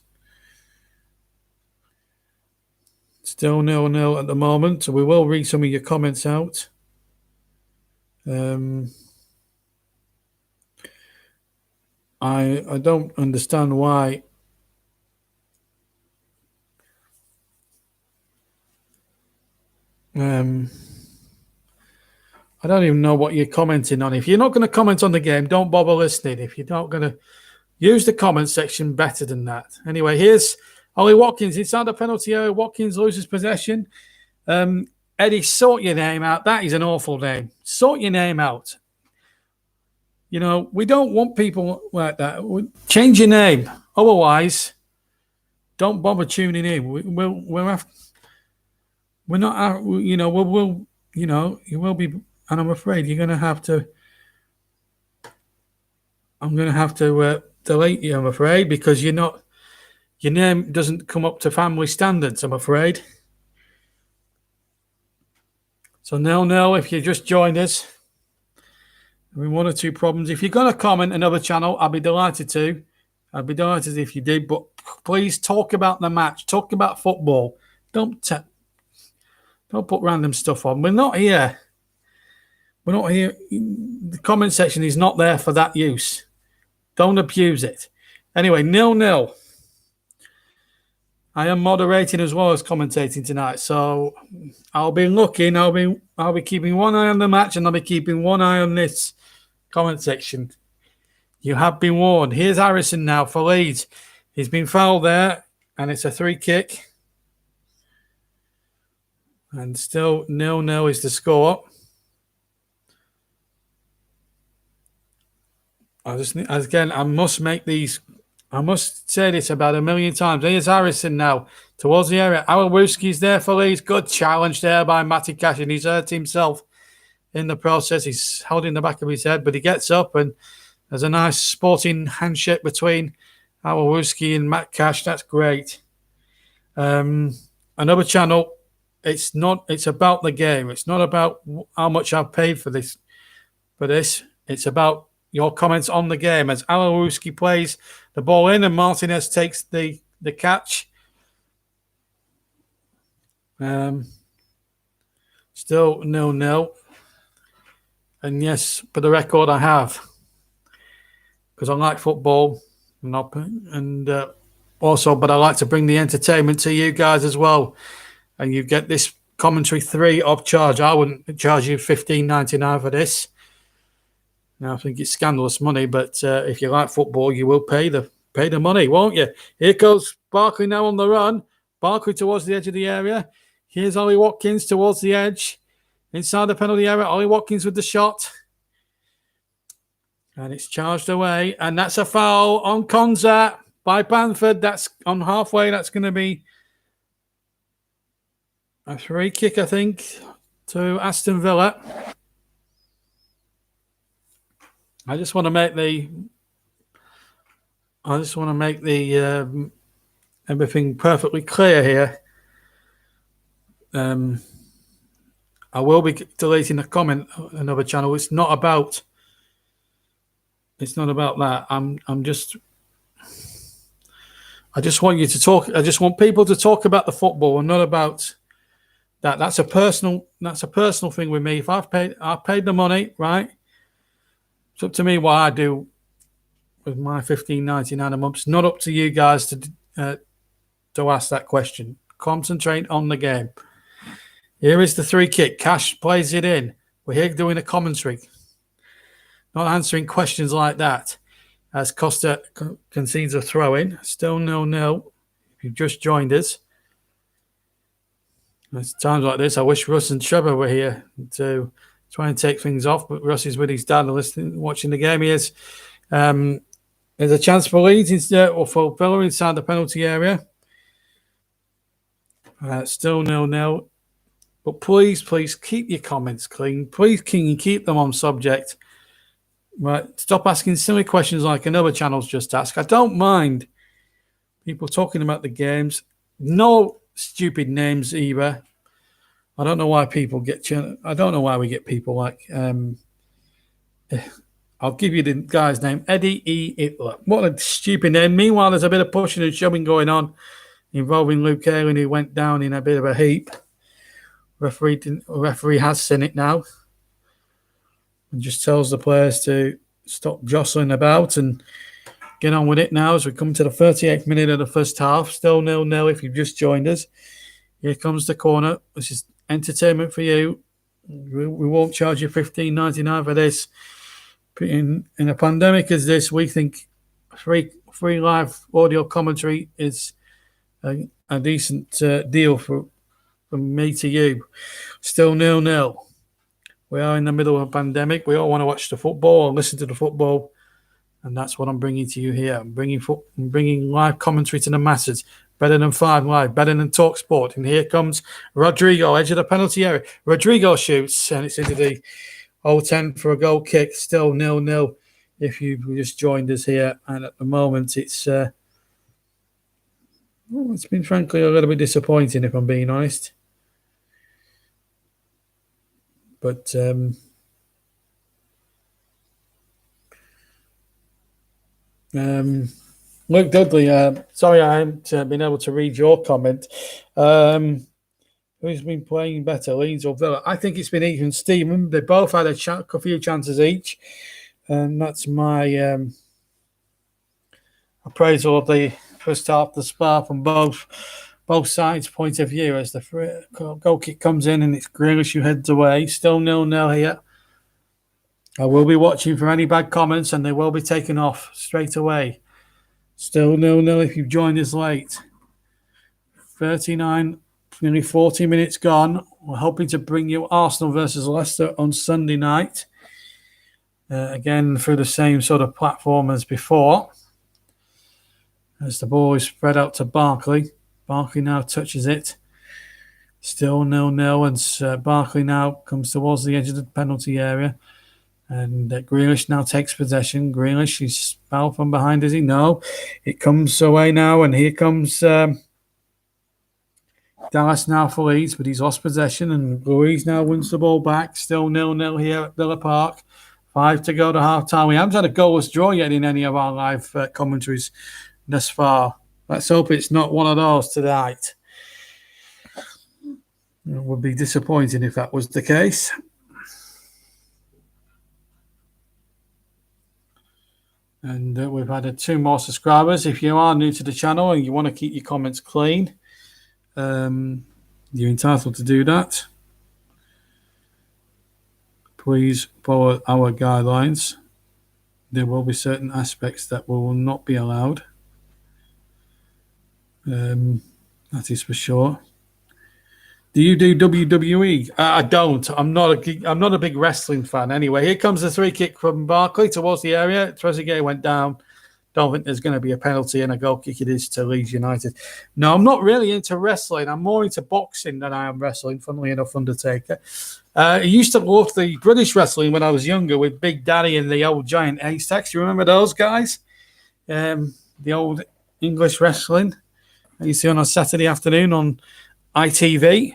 Still 0-0 at the moment, so we will read some of your comments out. I don't understand why. I don't even know what you're commenting on. If you're not going to comment on the game, don't bother listening. If you're not going to use the comment section, better than that. Anyway, here's Ollie Watkins inside the penalty area. Watkins loses possession. Eddie, sort your name out. That is an awful name. Sort your name out. You know, we don't want people like that. Change your name. Otherwise, don't bother tuning in. We're not, you know, you will be, and I'm afraid you're going to have to, I'm going to have to delete you, I'm afraid, because you're not, your name doesn't come up to family standards, I'm afraid. So 0-0 if you just joined us. I mean, 1 or 2 problems. If you're going to comment another channel, I'll be delighted to. I'd be delighted if you did, but please talk about the match. Talk about football. Don't put random stuff on. We're not here. The comment section is not there for that use. Don't abuse it. Anyway, 0-0. I am moderating as well as commentating tonight, so I'll be looking. I'll be keeping one eye on the match, and I'll be keeping one eye on this comment section. You have been warned. Here's Harrison now for Leeds. He's been fouled there, and it's a 3 kick. And still 0-0 is the score. I must say this about 1,000,000 times. Here's Harrison now towards the area. Alawuski's there for Leeds. Good challenge there by Matty Cash, and he's hurt himself in the process. He's holding the back of his head, but he gets up, and there's a nice sporting handshake between Alawuski and Matt Cash. That's great. Another channel. It's about the game. It's not about how much I've paid for this. It's about your comments on the game. As Alawuski plays the ball in and Martinez takes the the catch. Still 0-0. And yes, for the record, I have, because I like football, and also, but I like to bring the entertainment to you guys as well. And you get this commentary free of charge. I wouldn't charge you $15.99 for this. Now, I think it's scandalous money, but if you like football, you will pay the money, won't you? Here goes Barkley now on the run. Barkley towards the edge of the area. Here's Ollie Watkins towards the edge. Inside the penalty area, Ollie Watkins with the shot. And it's charged away. And that's a foul on Konza by Bamford. That's on halfway. That's going to be a free kick, I think, to Aston Villa. I just want to make the everything perfectly clear here. I will be deleting a comment on another channel. It's not about that. I just want you to talk. I just want people to talk about the football and not about that. That's a personal thing with me. If I've paid the money, right? It's up to me what I do with my $15.99 a month. It's not up to you guys to ask that question. Concentrate on the game. Here is the free kick. Cash plays it in. We're here doing a commentary, not answering questions like that. As Costa concedes a throw-in. Still 0-0. If you've just joined us. There's times like this, I wish Russ and Trevor were here to try and take things off, but Russ is with his dad watching the game. He is. There's a chance for Leeds or for Villa inside the penalty area. Still 0-0. But please keep your comments clean. Please, can you keep them on subject? Right, stop asking silly questions like another channel's just asked. I don't mind people talking about the games. No stupid names either. I don't know why people get. I don't know why we get people like. I'll give you the guy's name, Eddie E. Hitler. What a stupid name. Meanwhile, there's a bit of pushing and shoving going on involving Luke Ayling, who went down in a bit of a heap. Referee has seen it now and just tells the players to stop jostling about and get on with it now as we come to the 38th minute of the first half. Still 0-0 if you've just joined us. Here comes the corner. This is entertainment for you. We won't charge you $15.99 for this. In a pandemic as this, we think free live audio commentary is a decent deal from me to you. Still 0-0. We are in the middle of a pandemic. We all want to watch the football and listen to the football, and that's what I'm bringing to you here. I'm bringing live commentary to the masses. Better than 5 Live, better than Talk Sport. And here comes Rodrigo, edge of the penalty area. Rodrigo shoots, and it's into the 10 for a goal kick. Still 0-0 if you've just joined us here. And at the moment, it's been frankly a little bit disappointing, if I'm being honest. But Luke Dudley, sorry I haven't been able to read your comment. Who's been playing better, Leeds or Villa? I think it's been even Steven. They both had a few chances each. And that's my appraisal of the first half, the spar from both sides' point of view. As the goal kick comes in and it's Grealish who heads away. Still 0-0 here. I will be watching for any bad comments and they will be taken off straight away. Still 0-0 if you've joined us late. 39, nearly 40 minutes gone. We're hoping to bring you Arsenal versus Leicester on Sunday night. Again, through the same sort of platform as before. As the ball is spread out to Barkley. Barkley now touches it. Still 0-0 and Barkley now comes towards the edge of the penalty area. And Grealish now takes possession. Grealish is fouled from behind, does he? No. It comes away now, and here comes Dallas now for Leeds, but he's lost possession, and Louise now wins the ball back. Still 0-0 here at Villa Park. 5 to go to half-time. We haven't had a goalless draw yet in any of our live commentaries thus far. Let's hope it's not one of those tonight. It would be disappointing if that was the case. And we've added 2 more subscribers. If you are new to the channel and you want to keep your comments clean, you're entitled to do that. Please follow our guidelines. There will be certain aspects that will not be allowed. That is for sure. Do you do WWE? I don't. I'm not a big wrestling fan. Anyway, here comes the 3 kick from Barkley towards the area. Trezeguet went down. Don't think there's going to be a penalty, and a goal kick it is to Leeds United. No, I'm not really into wrestling. I'm more into boxing than I am wrestling, funnily enough, Undertaker. I used to love the British wrestling when I was younger with Big Daddy and the old giant Haystacks. You remember those guys? The old English wrestling I used to see on a Saturday afternoon on ITV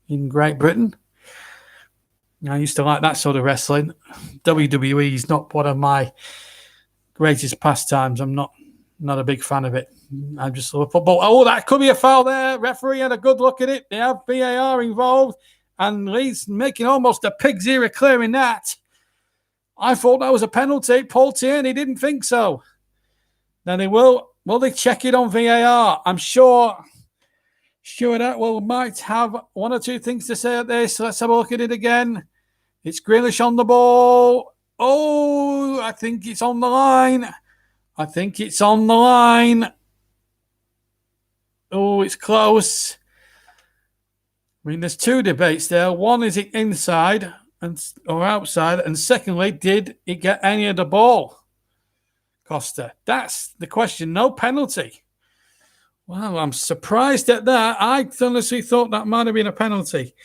in Great Britain. I used to like that sort of wrestling. WWE is not one of my greatest pastimes. I'm not a big fan of it. I just love football. Oh, that could be a foul there. Referee had a good look at it. They have VAR involved. And Leeds making almost a pig's ear of clearing that. I thought that was a penalty. Paul Tierney didn't think so. Then they will they check it on VAR? I'm sure that might have 1 or 2 things to say at this. Let's have a look at it again. It's Grealish on the ball. Oh, I think it's on the line. Oh, it's close. I mean, there's 2 debates there. One, is it inside or outside? And secondly, did it get any of the ball, Costa? That's the question. No penalty. Well, I'm surprised at that. I honestly thought that might have been a penalty.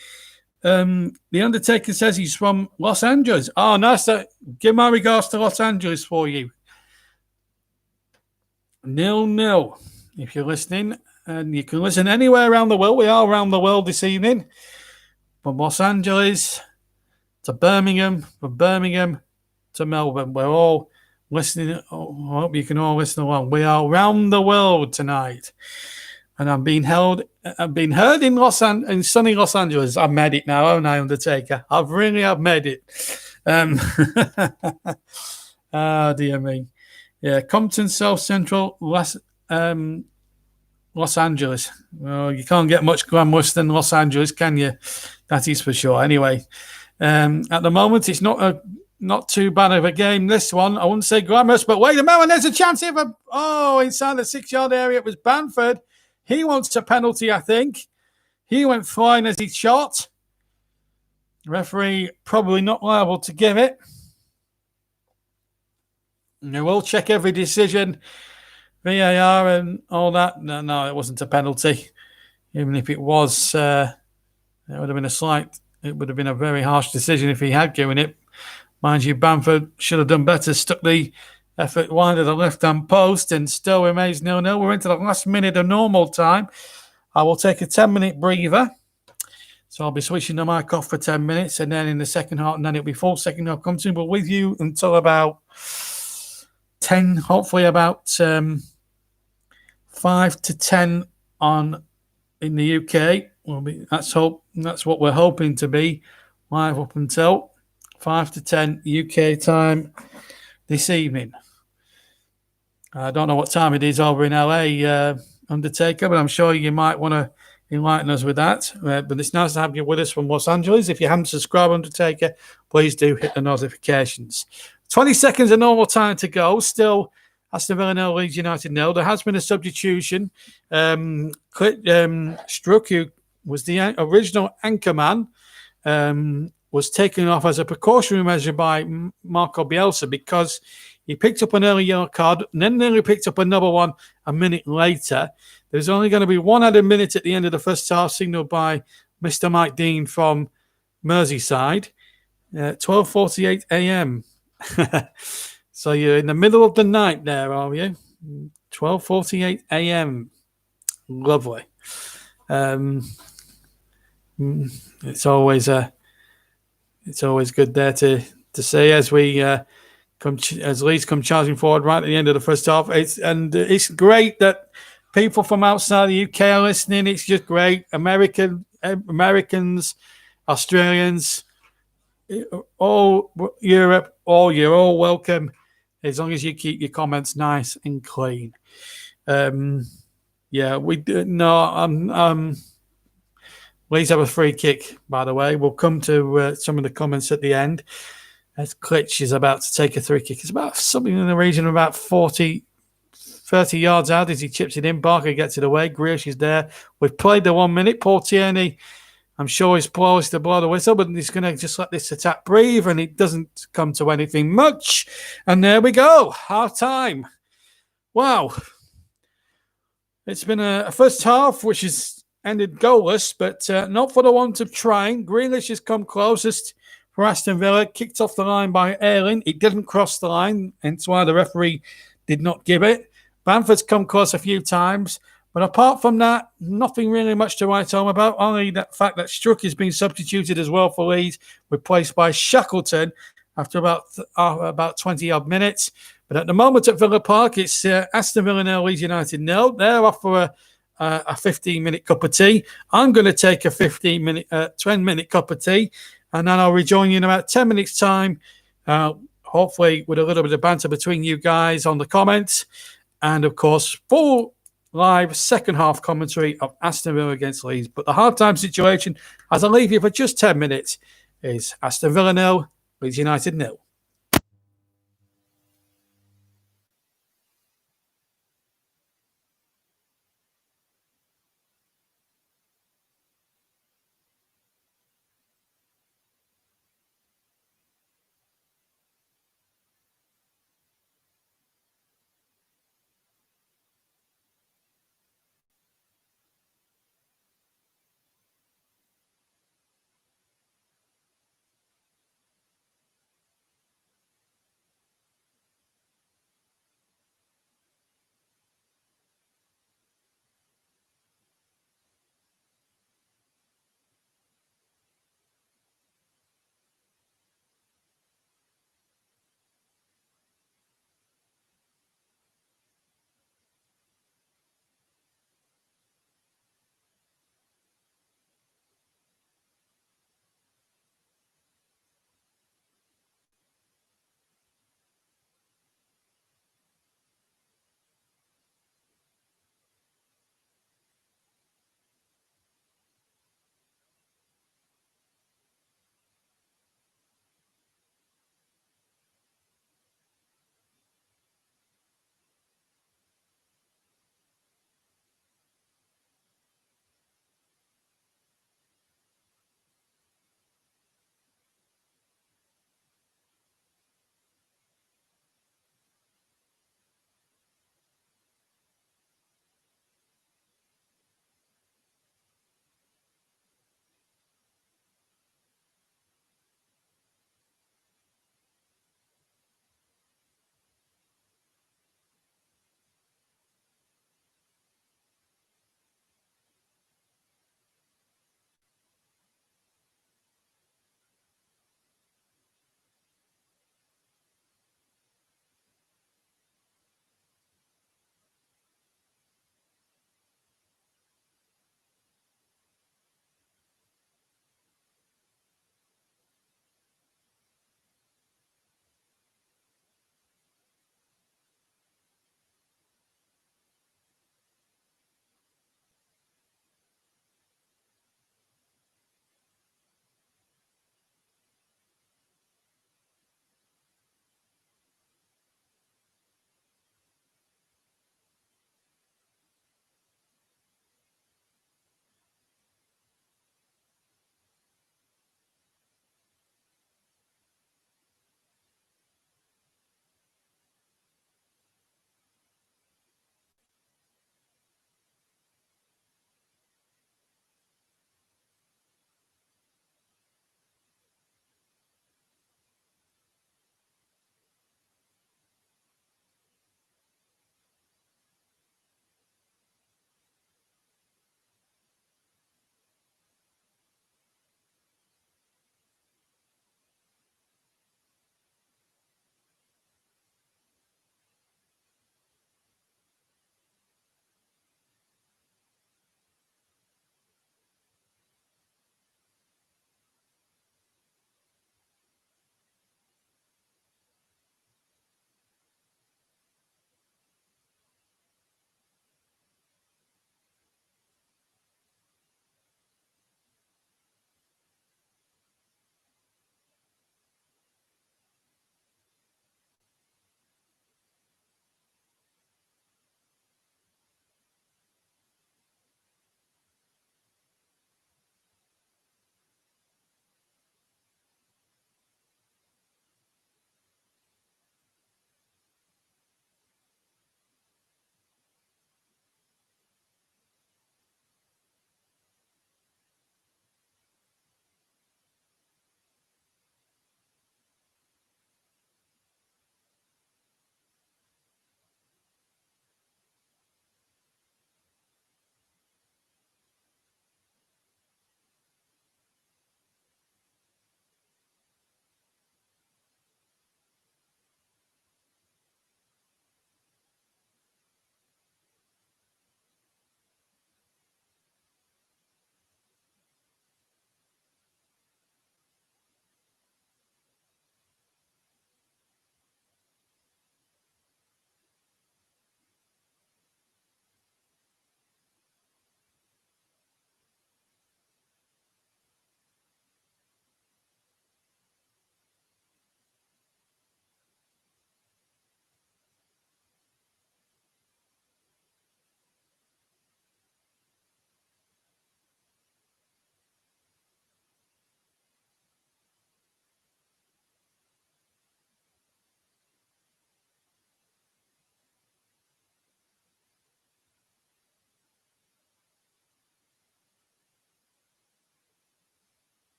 The Undertaker says he's from Los Angeles. Oh, nice. Give my regards to Los Angeles for you. 0-0, if you're listening. And you can listen anywhere around the world. We are around the world this evening. From Los Angeles to Birmingham, from Birmingham to Melbourne. We're all listening. I hope you can all listen along. We are around the world tonight. And I'm being heard in sunny Los Angeles. I've made it now, haven't I, Undertaker? I've made it. Oh, dear me. Yeah, Compton, South Central, Los Angeles. Well, you can't get much glamorous than Los Angeles, can you? That is for sure. Anyway, at the moment, it's not too bad of a game, this one. I wouldn't say glamorous, but wait a moment. There's a chance here inside the 6-yard area. It was Bamford. He wants a penalty, I think. He went flying as he shot. Referee probably not liable to give it. And they will check every decision. VAR and all that. No, it wasn't a penalty. Even if it was, it would have been a very harsh decision if he had given it. Mind you, Bamford should have done better. Stuck the effort wide of the left-hand post and still remains 0-0. We're into the last minute of normal time. I will take a 10-minute breather. So I'll be switching the mic off for 10 minutes, and then in the second half, and then it'll be full second half commentary. But with you until about 10, hopefully about 5 to 10 in the UK. That's what we're hoping to be live up until 5 to 10 UK time this evening. I don't know what time it is over in LA, Undertaker, but I'm sure you might want to enlighten us with that. But it's nice to have you with us from Los Angeles. If you haven't subscribed, Undertaker, please do hit the notifications. 20 seconds of normal time to go. Still, Aston Villa 0, Leeds United 0. There has been a substitution. Struck, who was the original anchorman, was taken off as a precautionary measure by Marco Bielsa because he picked up an early yellow card and then nearly picked up another one a minute later. There's only going to be one added minute at the end of the first half, signalled by Mr. Mike Dean from Merseyside. 12:48 a.m. So you're in the middle of the night there, are you? 12:48 a.m. Lovely. It's always good there to see as we as Leeds come charging forward right at the end of the first half. It's great that people from outside the UK are listening. It's just great. Americans, Australians, all Europe, you're all welcome as long as you keep your comments nice and clean. Yeah, we do. No, Leeds have a free kick, by the way. We'll come to some of the comments at the end. As Klitsch is about to take a free kick. It's about something in the region of about 30 yards out as he chips it in. Barker gets it away. Grealish is there. We've played the 1 minute. Paul Tierney, I'm sure he's poised to blow the whistle, but he's going to just let this attack breathe, and it doesn't come to anything much. And there we go. Half time. Wow. It's been a first half which has ended goalless, but not for the want of trying. Grealish has come closest for Aston Villa, kicked off the line by Ayling. It didn't cross the line, hence why the referee did not give it. Bamford's come close a few times, but apart from that, nothing really much to write home about. Only that fact that Struck has been substituted as well for Leeds, replaced by Shackleton after about 20 odd minutes. But at the moment at Villa Park, it's Aston Villa 0, Leeds United 0. They're off for a 15-minute cup of tea. I'm going to take a 20-minute cup of tea, and then I'll rejoin you in about 10 minutes' time, hopefully with a little bit of banter between you guys on the comments. And, of course, full live second half commentary of Aston Villa against Leeds. But the halftime situation, as I leave you for just 10 minutes, is Aston Villa 0, Leeds United 0.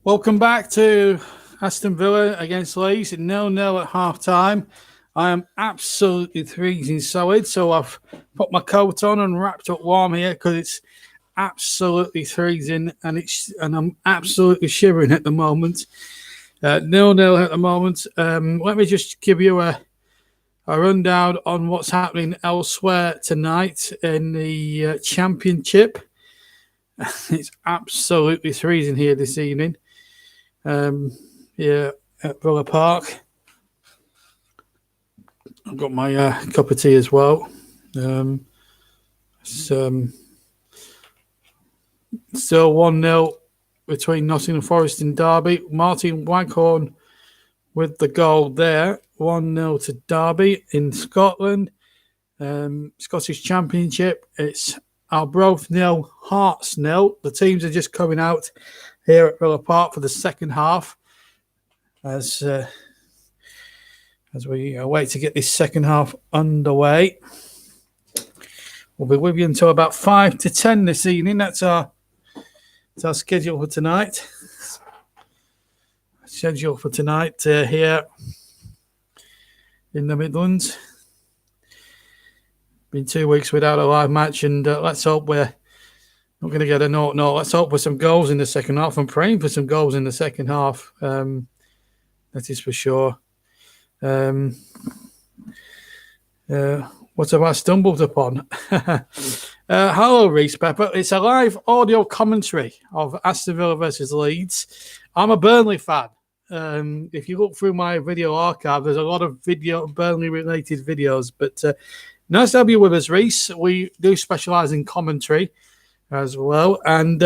Welcome back to Aston Villa against Leeds. 0-0 at half time. I am absolutely freezing solid, so I've put my coat on and wrapped up warm here because it's absolutely freezing and I'm absolutely shivering at the moment. 0-0 at the moment. Let me just give you a rundown on what's happening elsewhere tonight in the Championship. It's absolutely freezing here this evening. At Villa Park. I've got my cup of tea as well. Still 1-0 between Nottingham Forest and Derby. Martin Waghorn with the goal there. 1-0 to Derby in Scotland. Scottish Championship. It's Arbroath 0, Hearts 0. The teams are just coming out here at Villa Park for the second half as we wait to get this second half underway. We'll be with you until about 5 to 10 this evening. That's our schedule for tonight. Here in the Midlands. Been 2 weeks without a live match, and let's hope we're not going to get a 0-0. Let's hope for some goals in the second half. I'm praying for some goals in the second half. That is for sure. What have I stumbled upon? Hello, Reese Pepper. It's a live audio commentary of Aston Villa versus Leeds. I'm a Burnley fan. If you look through my video archive, there's a lot of Burnley-related videos. But nice to have you with us, Reese. We do specialise in commentary as well. And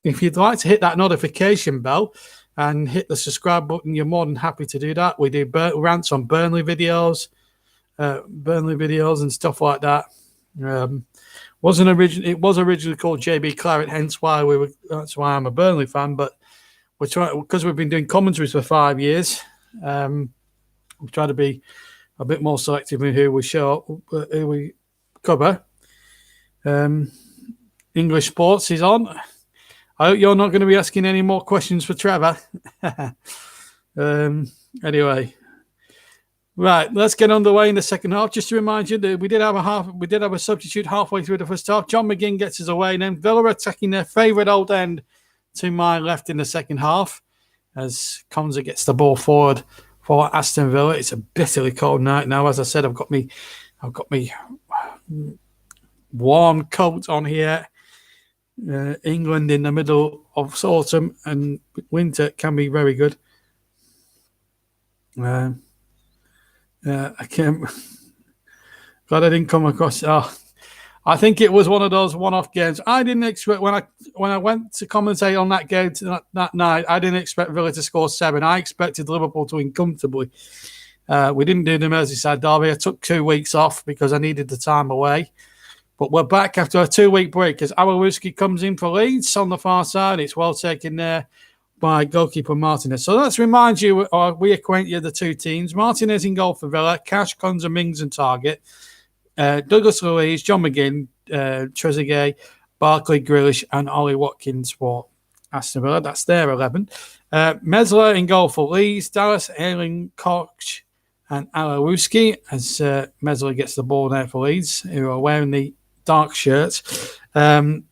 if you'd like to hit that notification bell and hit the subscribe button, you're more than happy to do that. We do rants on Burnley videos and stuff like that. It was originally called JB Claret, hence why that's why I'm a Burnley fan. But we're trying, because we've been doing commentaries for 5 years. We try to be a bit more selective in who we cover. English sports is on. I hope you're not going to be asking any more questions for Trevor. Anyway, right, let's get underway in the second half. Just to remind you that we did have a substitute halfway through the first half. John McGinn gets us away, and then Villa attacking their favourite old end to my left in the second half as Konza gets the ball forward for Aston Villa. It's a bitterly cold night now. As I said, I've got me warm coat on here. England in the middle of autumn and winter can be very good. I can't. Glad I didn't come across. I think it was one of those one-off games. I didn't expect when I went to commentate on that game that night. I didn't expect Villa to score 7. I expected Liverpool to win comfortably. We didn't do the Merseyside derby. I took 2 weeks off because I needed the time away. But we're back after a 2-week break as Awalewski comes in for Leeds on the far side. It's well taken there by goalkeeper Martinez. So let's remind you, or reacquaint you, the two teams. Martinez in goal for Villa, Cash, Konza, Mings and Target. Douglas Luiz, John McGinn, Trezeguet, Barkley, Grealish and Ollie Watkins for Aston Villa. That's their 11. Mesler in goal for Leeds, Dallas, Ayling, Koch and Awalewski as Mesler gets the ball there for Leeds, who are wearing the dark shirts. Then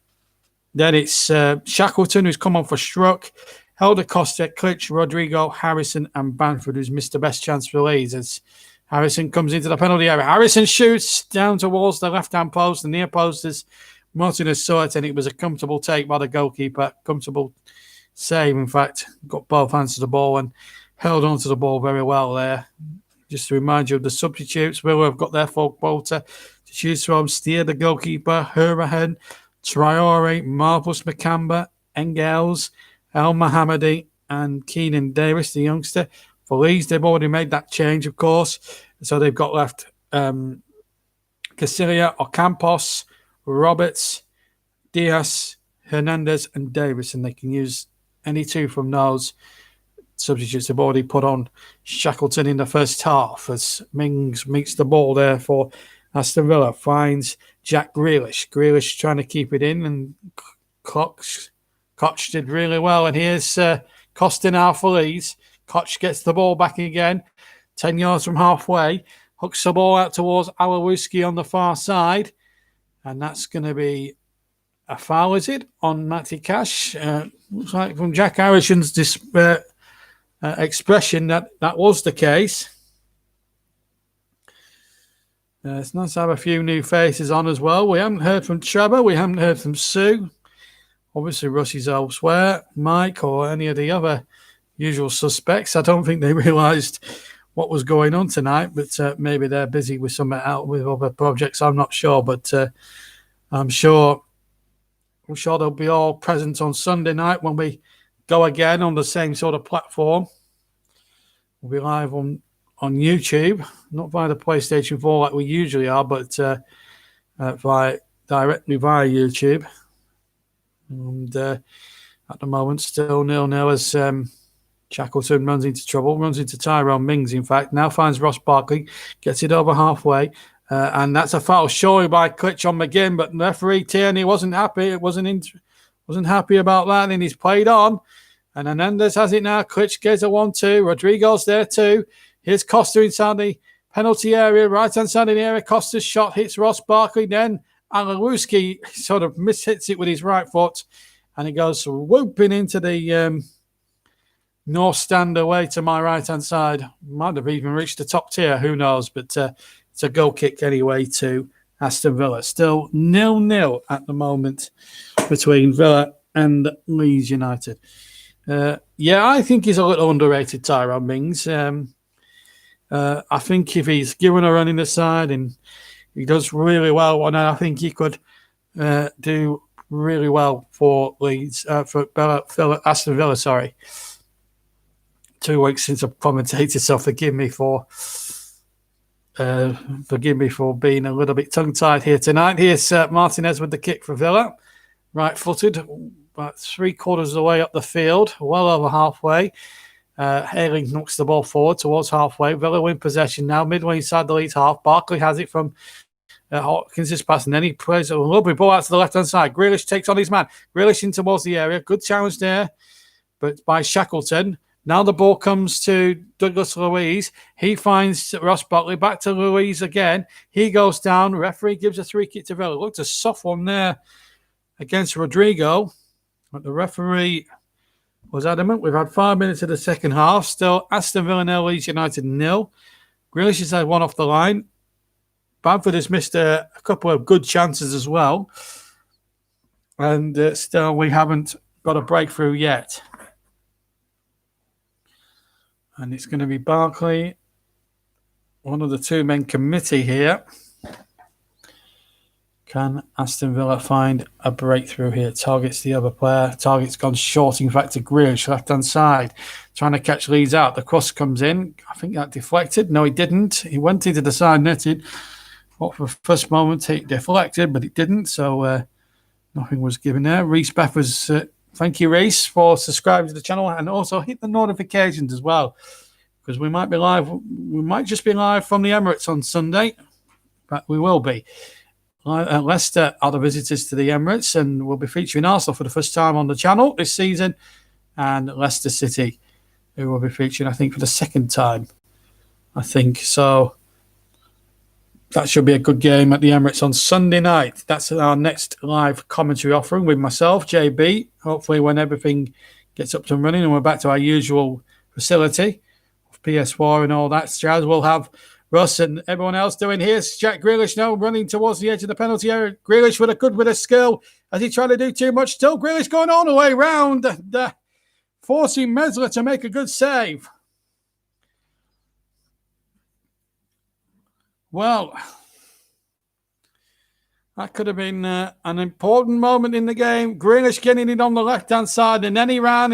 it's Shackleton, who's come on for Struck, Helder Costa, Klitsch, Rodrigo, Harrison, and Bamford, who's missed the best chance for Leeds as Harrison comes into the penalty area. Harrison shoots down towards the left-hand post. The near post is Martinez saw it, and it was a comfortable take by the goalkeeper. Comfortable save, in fact. Got both hands to the ball and held on to the ball very well there. Just to remind you of the substitutes, Villa have got their full quota to choose from. Steer, the goalkeeper, Hurahan, Traore, Marvus Makamba, Engels, El Mohammadi, and Keenan Davis, the youngster. For Leeds, they've already made that change, of course. So they've got left Casilia, Ocampos, Roberts, Diaz, Hernandez, and Davis, and they can use any two from those. Substitutes have already put on Shackleton in the first half as Mings meets the ball there for Aston Villa. Finds Jack Grealish. Grealish trying to keep it in, and Koch did really well. And here's costing half for Leeds. Koch gets the ball back again, 10 yards from halfway, hooks the ball out towards Alawuski on the far side, and that's going to be a foul, is it, on Matty Cash? Looks like from Jack Harrison's expression that was the case. It's nice to have a few new faces on as well. We haven't heard from Trevor. We haven't heard from Sue. Obviously, Rusty's elsewhere. Mike or any of the other usual suspects. I don't think they realised what was going on tonight, but maybe they're busy with with other projects. I'm not sure, but I'm sure they'll be all present on Sunday night when we go again on the same sort of platform. We'll be live on YouTube, not via the PlayStation 4 like we usually are, but directly via YouTube. And at the moment, still 0-0 as Shackleton runs into Tyrone Mings, in fact. Now finds Ross Barkley, gets it over halfway. And that's a foul, surely by Klitsch on McGinn, but referee Tierney wasn't happy. Wasn't happy about that, and he's played on. And Hernandez has it now. Klitsch gets a 1-2. Rodrigo's there too. Here's Costa inside the penalty area, right-hand side of the area. Costa's shot hits Ross Barkley. Then Alawuski sort of mishits it with his right foot, and it goes whooping into the north stand away to my right-hand side. Might have even reached the top tier, who knows, but it's a goal kick anyway to Aston Villa. Still 0-0 at the moment between Villa and Leeds United. I think he's a little underrated, Tyrone Mings. I think if he's given a run in the side and he does really well, and I think he could do really well for Leeds, for Aston Villa, sorry. 2 weeks since I've commentated, so forgive me for being a little bit tongue-tied here tonight. Here's Martinez with the kick for Villa. Right-footed, about 3/4 of the way up the field, well over halfway. Ayling knocks the ball forward towards halfway. Villa win possession now, midway inside the Leeds half. Barkley has it from Hopkins' pass, and then he plays a lovely ball out to the left-hand side. Grealish takes on his man. Grealish in towards the area. Good challenge there, but by Shackleton. Now the ball comes to Douglas Luiz. He finds Ross Barkley. Back to Luiz again. He goes down. Referee gives a free kick to Villa. Looked a soft one there against Rodrigo, but the referee was adamant. We've had 5 minutes of the second half. Still Aston Villa 0, Leeds United 0. Grealish has had one off the line. Bamford has missed a couple of good chances as well. And still we haven't got a breakthrough yet. And it's going to be Barkley, one of the two-men committee here. Can Aston Villa find a breakthrough here? Targets the other player. Target's gone short, in fact, to Grealish, left-hand side. Trying to catch Leeds out. The cross comes in. I think that deflected. No, he didn't. He went into the side netted. Thought for the first moment it deflected, but it didn't. So nothing was given there. Reese Beffers, thank you, Reese, for subscribing to the channel, and also hit the notifications as well, because we might be live. We might just be live from the Emirates on Sunday, but we will be. Leicester are the visitors to the Emirates, and we'll be featuring Arsenal for the first time on the channel this season, and Leicester City, who will be featuring, I think, for the second time. I think so. That should be a good game at the Emirates on Sunday night. That's our next live commentary offering with myself, JB. Hopefully when everything gets up and running and we're back to our usual facility of PS4 and all that jazz, we'll have Russ and everyone else doing. Here's Jack Grealish now running towards the edge of the penalty area. Grealish with a good bit of skill. Has he tried to do too much? Still Grealish going all the way round, forcing Mesler to make a good save. Well, that could have been an important moment in the game. Grealish getting it on the left-hand side, and then he ran.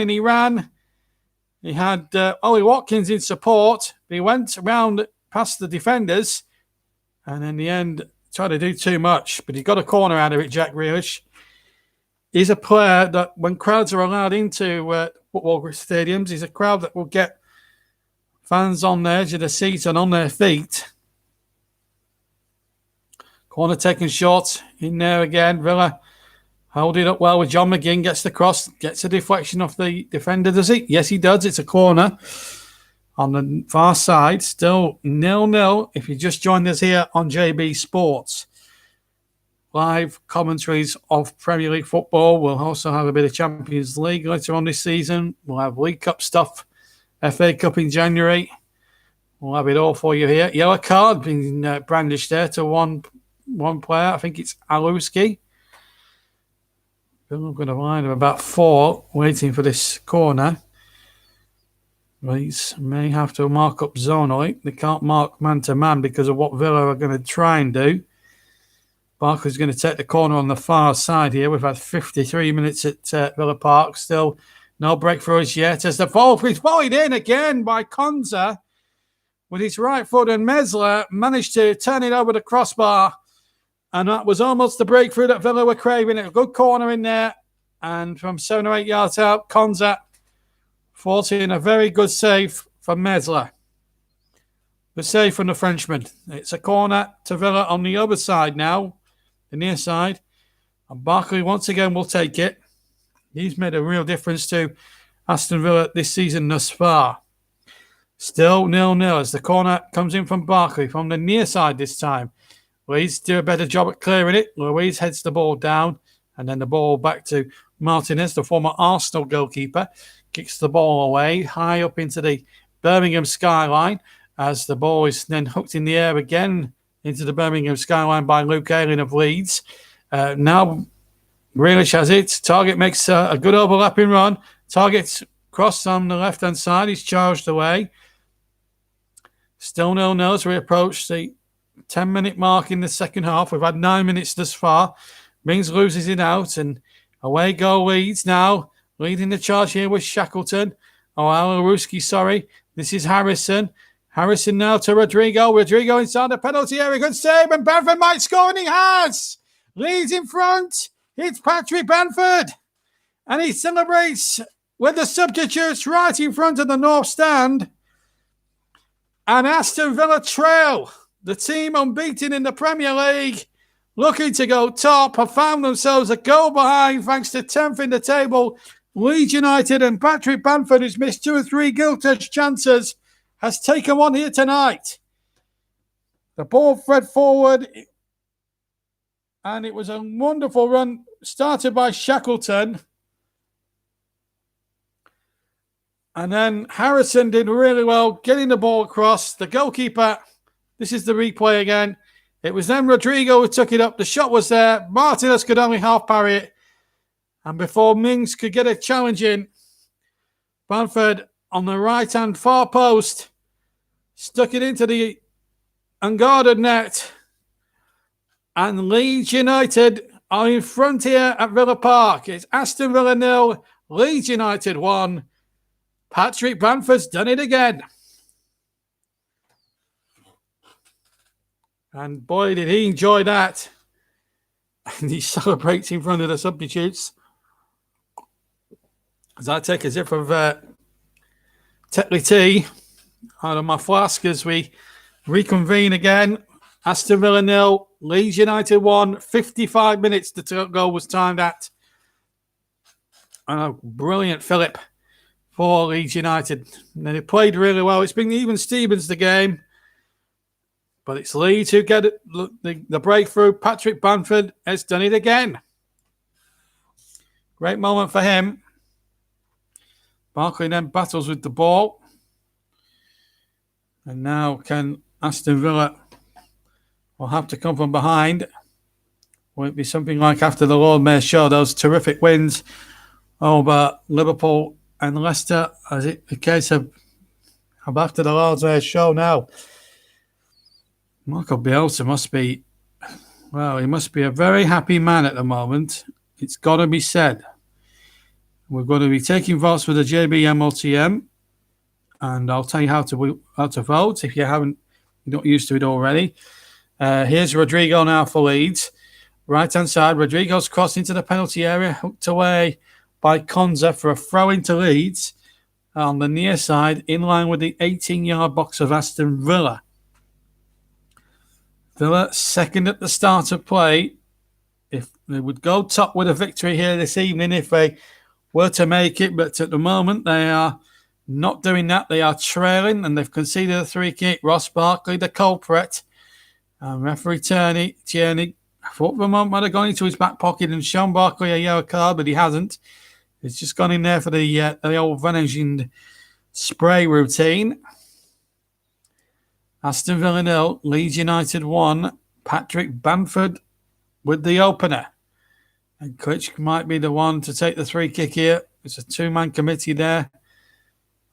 He had Ollie Watkins in support. He went around past the defenders, and in the end, tried to do too much. But he got a corner out of it, Jack Grealish. He's a player that when crowds are allowed into football stadiums, he's a crowd that will get fans on the edge of the seats and on their feet. Corner taken short in there again. Villa Hold it up well with John McGinn. Gets the cross. Gets a deflection off the defender, does he? Yes, he does. It's a corner on the far side. Still 0-0 if you just joined us here on JB Sports. Live commentaries of Premier League football. We'll also have a bit of Champions League later on this season. We'll have League Cup stuff. FA Cup in January. We'll have it all for you here. Yellow card being brandished there to one player. I think it's Aluski. I'm going to line of about 4 waiting for this corner. Leeds may have to mark up zonally. They can't mark man-to-man because of what Villa are going to try and do. Barker's going to take the corner on the far side here. We've had 53 minutes at Villa Park. Still no breakthroughs yet as the ball is volleyed in again by Konza with his right foot, and Mesler managed to turn it over the crossbar. And that was almost the breakthrough that Villa were craving. A good corner in there. And from 7 or 8 yards out, Konza forcing a very good save from Mesler. The save from the Frenchman. It's a corner to Villa on the other side now, the near side. And Barkley once again will take it. He's made a real difference to Aston Villa this season thus far. Still 0-0 as the corner comes in from Barkley from the near side this time. Leeds do a better job at clearing it. Louise heads the ball down, and then the ball back to Martinez, the former Arsenal goalkeeper. Kicks the ball away high up into the Birmingham skyline as the ball is then hooked in the air again into the Birmingham skyline by Luke Ayling of Leeds. Now Grealish has it. Target makes a good overlapping run. Target's crossed on the left-hand side. He's charged away. Still 0-0 as we approach the 10-minute mark in the second half. We've had 9 minutes thus far. Mings loses it out, and away go Leeds now. Leading the charge here with Shackleton. Aluski, sorry. This is Harrison. Harrison now to Rodrigo. Rodrigo inside the penalty area. Good save, and Bamford might score, and he has. Leeds in front. It's Patrick Bamford. And he celebrates with the substitutes right in front of the North Stand. And Aston Villa trail. The team unbeaten in the Premier League, looking to go top, have found themselves a goal behind thanks to 10th in the table. Leeds United, and Patrick Bamford, who's missed 2 or 3 gilt-edged chances, has taken one here tonight. The ball fed forward, and it was a wonderful run started by Shackleton. And then Harrison did really well getting the ball across. The goalkeeper, this is the replay again. It was then Rodrigo who took it up. The shot was there. Martinez could only half parry it. And before Mings could get a challenge in, Bamford on the right-hand far post stuck it into the unguarded net. And Leeds United are in front here at Villa Park. It's Aston Villa 0, Leeds United 1. Patrick Bamford's done it again. And boy, did he enjoy that. And he celebrates in front of the substitutes. As I take a sip of Tetley tea out of my flask as we reconvene again. Aston Villa 0, Leeds United 1. 55 minutes the goal was timed at. And a brilliant Philip for Leeds United. And they played really well. It's been even Stevens the game. But it's Leeds who get the breakthrough. Patrick Bamford has done it again. Great moment for him. Barkley then battles with the ball. And now can Aston Villa will have to come from behind. Will it be something like after the Lord Mayor Show, those terrific wins over Liverpool and Leicester? Is it the case of after the Lord Mayor Show now? Marco Bielsa must be, well, he must be a very happy man at the moment. It's got to be said. We're going to be taking votes for the JBMLTM, and I'll tell you how to vote if you're not used to it already. Here's Rodrigo now for Leeds. Right-hand side, Rodrigo's crossed into the penalty area, hooked away by Konza for a throw into Leeds on the near side, in line with the 18-yard box of Aston Villa. Villa second at the start of play if they would go top with a victory here this evening if they were to make it. But at the moment, they are not doing that. They are trailing, and they've conceded a 3-kick. Ross Barkley, the culprit. Referee Tierney, I thought for a moment might have gone into his back pocket and shown Barkley a yellow card, but he hasn't. He's just gone in there for the old vanishing spray routine. Aston Villa 0, Leeds United 1. Patrick Bamford with the opener. And Klitsch might be the one to take the 3-kick here. It's a 2-man committee there.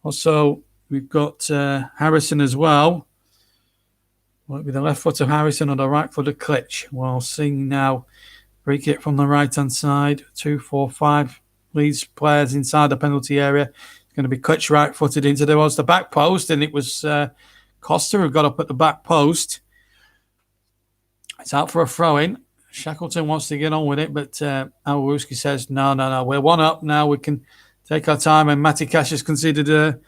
Also, we've got Harrison as well. Will it be the left foot of Harrison or the right foot of Klitsch? We'll see now. Free kick from the right-hand side. 2, 4, 5 Leeds players inside the penalty area. It's going to be Klitsch right-footed into the back post, and it was Costa who got up at the back post. It's out for a throw-in. Shackleton wants to get on with it, but Alwarski says, no, we're 1 up now. We can take our time, and Matty Cash has conceded a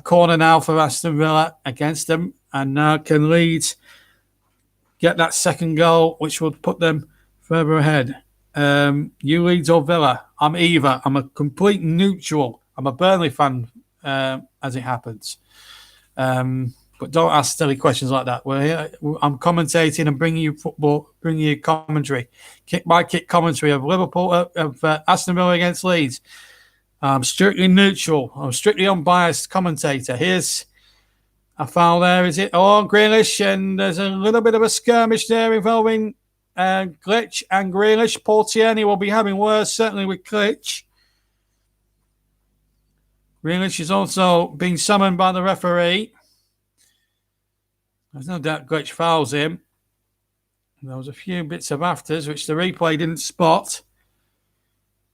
corner now for Aston Villa against them, and now can Leeds get that second goal, which will put them further ahead. You Leeds or Villa? I'm either. I'm a complete neutral. I'm a Burnley fan, as it happens. But don't ask silly questions like that. I'm commentating and bringing you football, bringing you commentary, kick-by-kick commentary of Liverpool, of Aston Villa against Leeds. I'm strictly neutral. I'm strictly unbiased commentator. Here's a foul there, is it? Oh, Grealish, and there's a little bit of a skirmish there involving Klitsch and Grealish. Paul Tierney will be having worse, certainly with Klitsch. Grealish is also being summoned by the referee. There's no doubt Klitsch fouls him. There was a few bits of afters, which the replay didn't spot.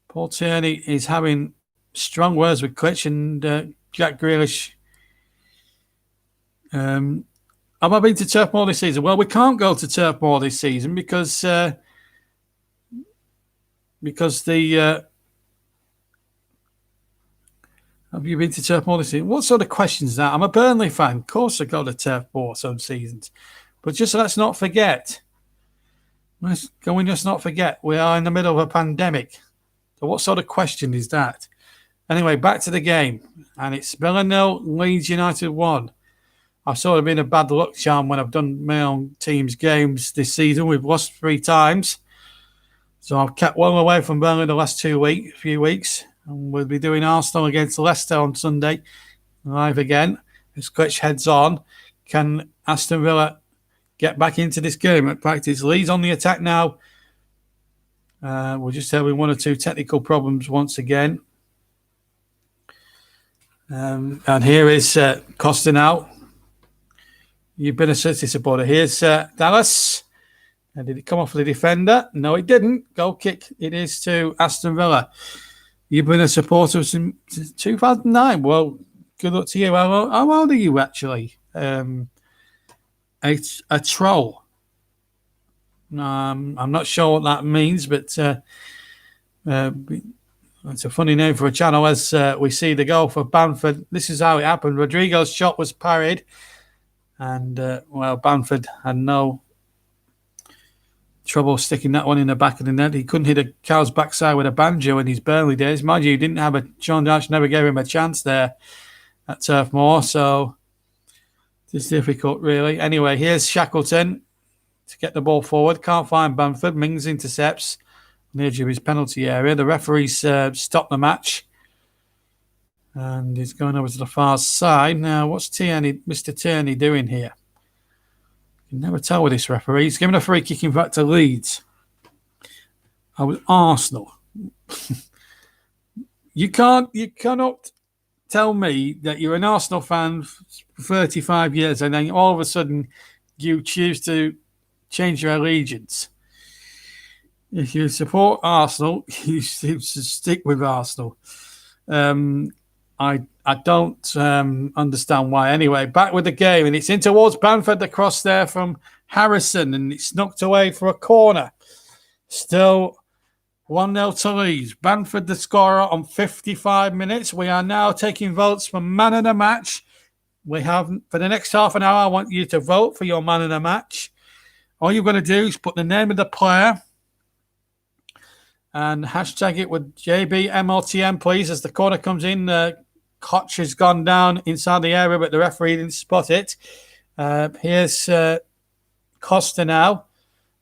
Paul Tierney is having strong words with Klitsch and Jack Grealish. Have I been to Turf Moor this season? Well, we can't go to Turf Moor this season because the have you been to Turf Moor this season? What sort of question is that? I'm a Burnley fan. Of course I go to Turf Moor some seasons. But let's not forget. Can we just not forget? We are in the middle of a pandemic. So what sort of question is that? Anyway, back to the game. And it's Villa 0, Leeds United 1. I've sort of been a bad luck charm when I've done my own team's games this season. We've lost 3 times. So I've kept well away from Burnley the last few weeks. And we'll be doing Arsenal against Leicester on Sunday. Live again. As Klitsch heads on. Can Aston Villa get back into this game? In fact, it's Leeds on the attack now. We're just having 1 or 2 technical problems once again. And here is Costa now. You've been a City supporter. Here's Dallas. Did it come off the defender? No, it didn't. Goal kick. It is to Aston Villa. You've been a supporter since 2009. Well, good luck to you. How old are you, actually? A troll. I'm not sure what that means, but it's a funny name for a channel as we see the goal for Bamford. This is how it happened. Rodrigo's shot was parried, and, Bamford had no trouble sticking that one in the back of the net. He couldn't hit a cow's backside with a banjo in his Burnley days. Mind you, he didn't have John Dash never gave him a chance there at Turf Moor, so it's difficult, really. Anyway, here's Shackleton to get the ball forward. Can't find Bamford. Mings intercepts on the edge of his penalty area. The referee's stopped the match, and he's going over to the far side. Now, what's Mr. Tierney doing here? You can never tell with this referee. He's giving a free kick in fact to Leeds. I was Arsenal. You cannot tell me that you're an Arsenal fan for 35 years and then all of a sudden you choose to change your allegiance. If you support Arsenal, you should stick with Arsenal. I don't understand why. Anyway, back with the game, and it's in towards Bamford. The cross there from Harrison, and it's knocked away for a corner. Still 1-0 to Leeds. Bamford the scorer on 55 minutes. We are now taking votes for man of the match. We have, for the next half an hour, I want you to vote for your man of the match. All you're going to do is put the name of the player And hashtag it with JBMLTM, please, as the corner comes in. Koch has gone down inside the area, but the referee didn't spot it. Here's Costa now.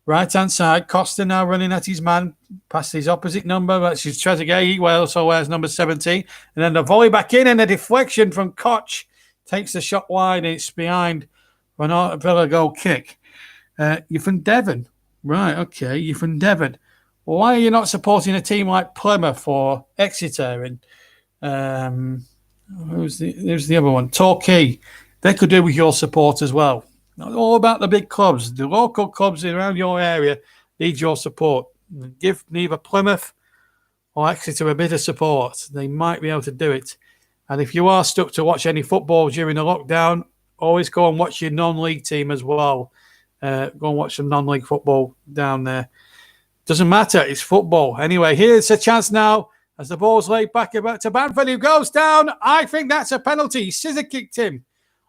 Right-hand side. Costa now running at his man past his opposite number. That's his Trezeguet. He also wears number 17. And then the volley back in and a deflection from Koch. Takes the shot wide and it's behind for an Villa goal kick. You're from Devon. Right, okay. You're from Devon. Why are you not supporting a team like Plymouth or Exeter? And who's the other one? Torquay. They could do with your support as well. Not all about the big clubs. The local clubs around your area need your support. Give neither Plymouth or Exeter a bit of support. They might be able to do it. And if you are stuck to watch any football during the lockdown, always go and watch your non-league team as well. Go and watch some non-league football down there. Doesn't matter. It's football. Anyway, here's a chance now as the ball's laid back to Bamford, who goes down. I think that's a penalty. He scissor kicked him.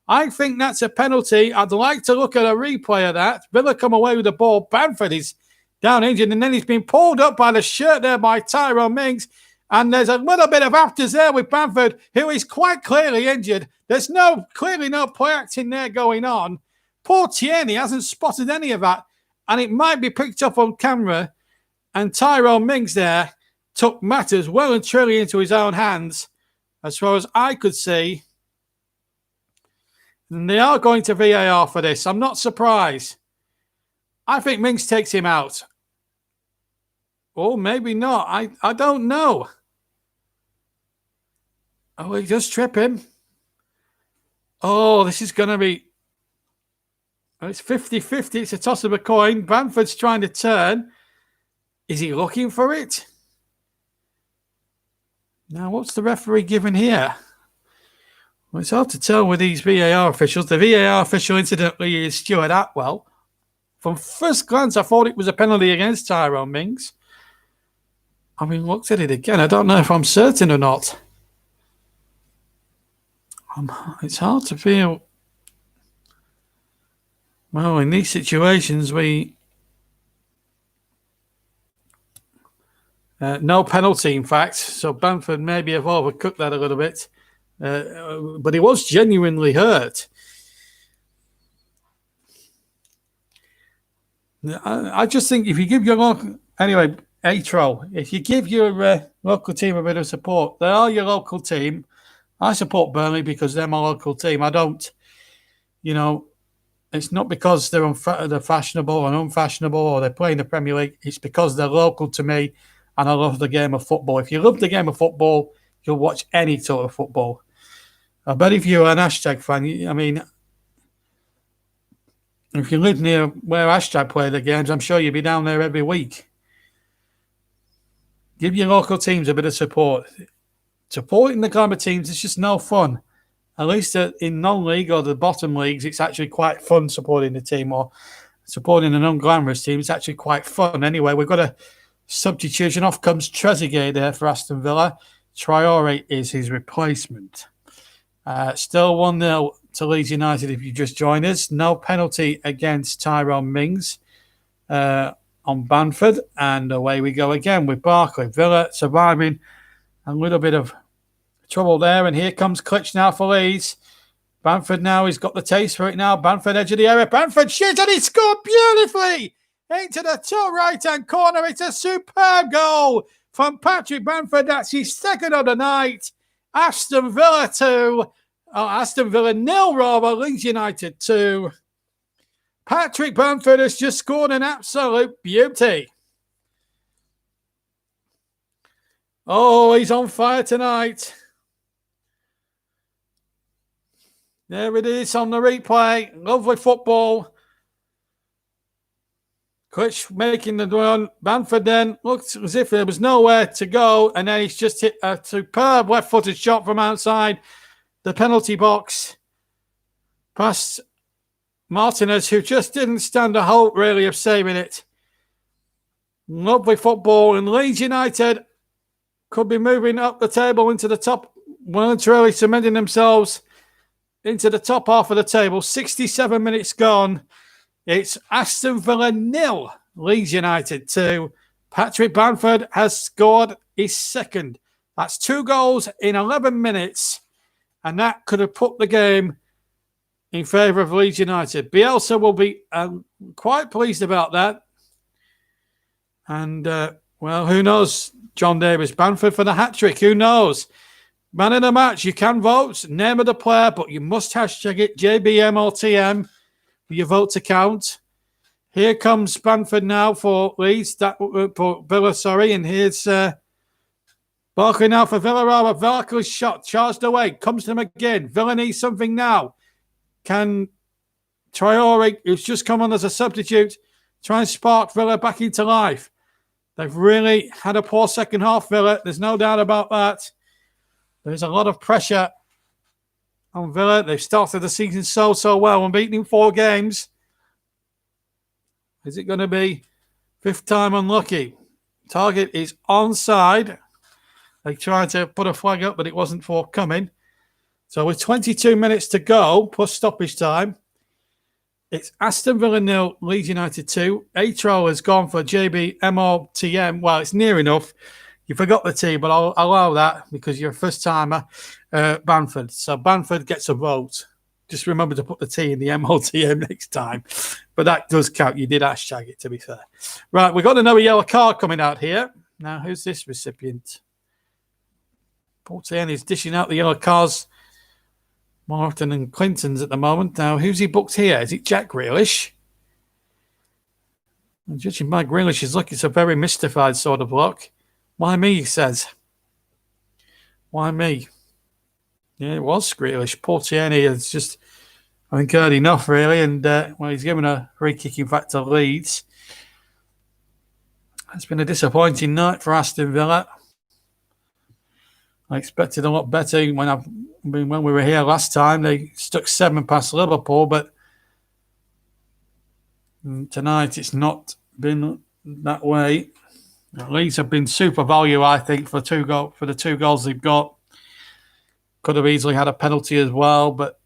I think that's a penalty. I'd like to look at a replay of that. Villa come away with the ball. Bamford is down injured, and then he's been pulled up by the shirt there by Tyrone Mings. And there's a little bit of afters there with Bamford, who is quite clearly injured. There's clearly no play acting there going on. Poor Tierney hasn't spotted any of that, and it might be picked up on camera. And Tyrone Mings there took matters well and truly into his own hands, as far as I could see. And they are going to VAR for this. I'm not surprised. I think Mings takes him out. Or maybe not. I don't know. Oh, he does trip him. Oh, this is going to be... It's 50-50. It's a toss of a coin. Bamford's trying to turn. Is he looking for it? Now, what's the referee giving here? Well, it's hard to tell with these VAR officials. The VAR official, incidentally, is Stuart Atwell. From first glance, I thought it was a penalty against Tyrone Mings. I mean, looked at it again. I don't know if I'm certain or not. It's hard to feel. Well, in these situations, no penalty, in fact. So Bamford maybe have overcooked that a little bit. But he was genuinely hurt. I just think if you give your local... Anyway, Atro, if you give your local team a bit of support, they are your local team. I support Burnley because they're my local team. I don't, it's not because they're fashionable and unfashionable or they're playing the Premier League. It's because they're local to me and I love the game of football. If you love the game of football, you'll watch any sort of football. I bet if you're an hashtag fan, if you live near where hashtag play the games, I'm sure you'll be down there every week. Give your local teams a bit of support. Supporting the glamour teams is just no fun. At least in non-league or the bottom leagues, it's actually quite fun supporting the team, or supporting an unglamorous team. It's actually quite fun. Anyway, we've got a substitution. Off comes Trezeguet there for Aston Villa. Traore is his replacement. Still 1-0 to Leeds United if you just joined us. No penalty against Tyrone Mings on Bamford. And away we go again with Barkley. Villa surviving a little bit of trouble there. And here comes Klitsch now for Leeds. Bamford now, he's got the taste for it now. Bamford edge of the area. Bamford shoots and he scored beautifully into the top right-hand corner. It's a superb goal from Patrick Bamford. That's his second of the night. Aston Villa 0, rather. Leeds United 2. Patrick Bamford has just scored an absolute beauty. Oh, he's on fire tonight. There it is on the replay. Lovely football. Klitsch making the run. Bamford then looked as if there was nowhere to go. And then he's just hit a superb left-footed shot from outside the penalty box. Past Martinez, who just didn't stand a hope, really, of saving it. Lovely football. And Leeds United could be moving up the table into the top, voluntarily cementing themselves into the top half of the table. 67 minutes gone. It's Aston Villa 0, Leeds United 2. Patrick Bamford has scored his second. That's 2 goals in 11 minutes. And that could have put the game in favour of Leeds United. Bielsa will be quite pleased about that. And, well, who knows? John Davis, Bamford for the hat-trick. Who knows? Man of the match, you can vote. Name of the player, but you must hashtag it JBMOTM for your vote to count. Here comes Bamford now for Leeds. For Villa, sorry. And here's Barkley now for Villarreal. Barkley's shot, charged away. Comes to him again. Villa needs something now. Can Traore, who's just come on as a substitute, try and spark Villa back into life? They've really had a poor second half, Villa. There's no doubt about that. There's a lot of pressure on Villa. They've started the season so well, unbeaten in 4 games. Is it going to be 5th time unlucky? Target is onside. They tried to put a flag up, but it wasn't forthcoming. So with 22 minutes to go, plus stoppage time, it's Aston Villa 0, Leeds United 2. Atro has gone for JBMOTM. Well, it's near enough. You forgot the T, but I'll allow that because you're a first-timer, Bamford. So Bamford gets a vote. Just remember to put the T in the MOTM next time. But that does count. You did hashtag it, to be fair. Right, we've got another yellow card coming out here. Now, who's this recipient? Paul Tierney's dishing out the yellow cards more often than Clinton's at the moment. Now, who's he booked here? Is it Jack Grealish? And judging by Grealish's look, it's a very mystified sort of look. Why me, he says. Why me? Yeah, it was Grealish. Paul Tierney has just, I think, heard enough, really. And, well, he's given a free kick, in fact, to Leeds. It's been a disappointing night for Aston Villa. I expected a lot better when we were here last time. They stuck 7 past Liverpool, but tonight it's not been that way. Leeds have been super value, I think, for the 2 goals they've got. Could have easily had a penalty as well, but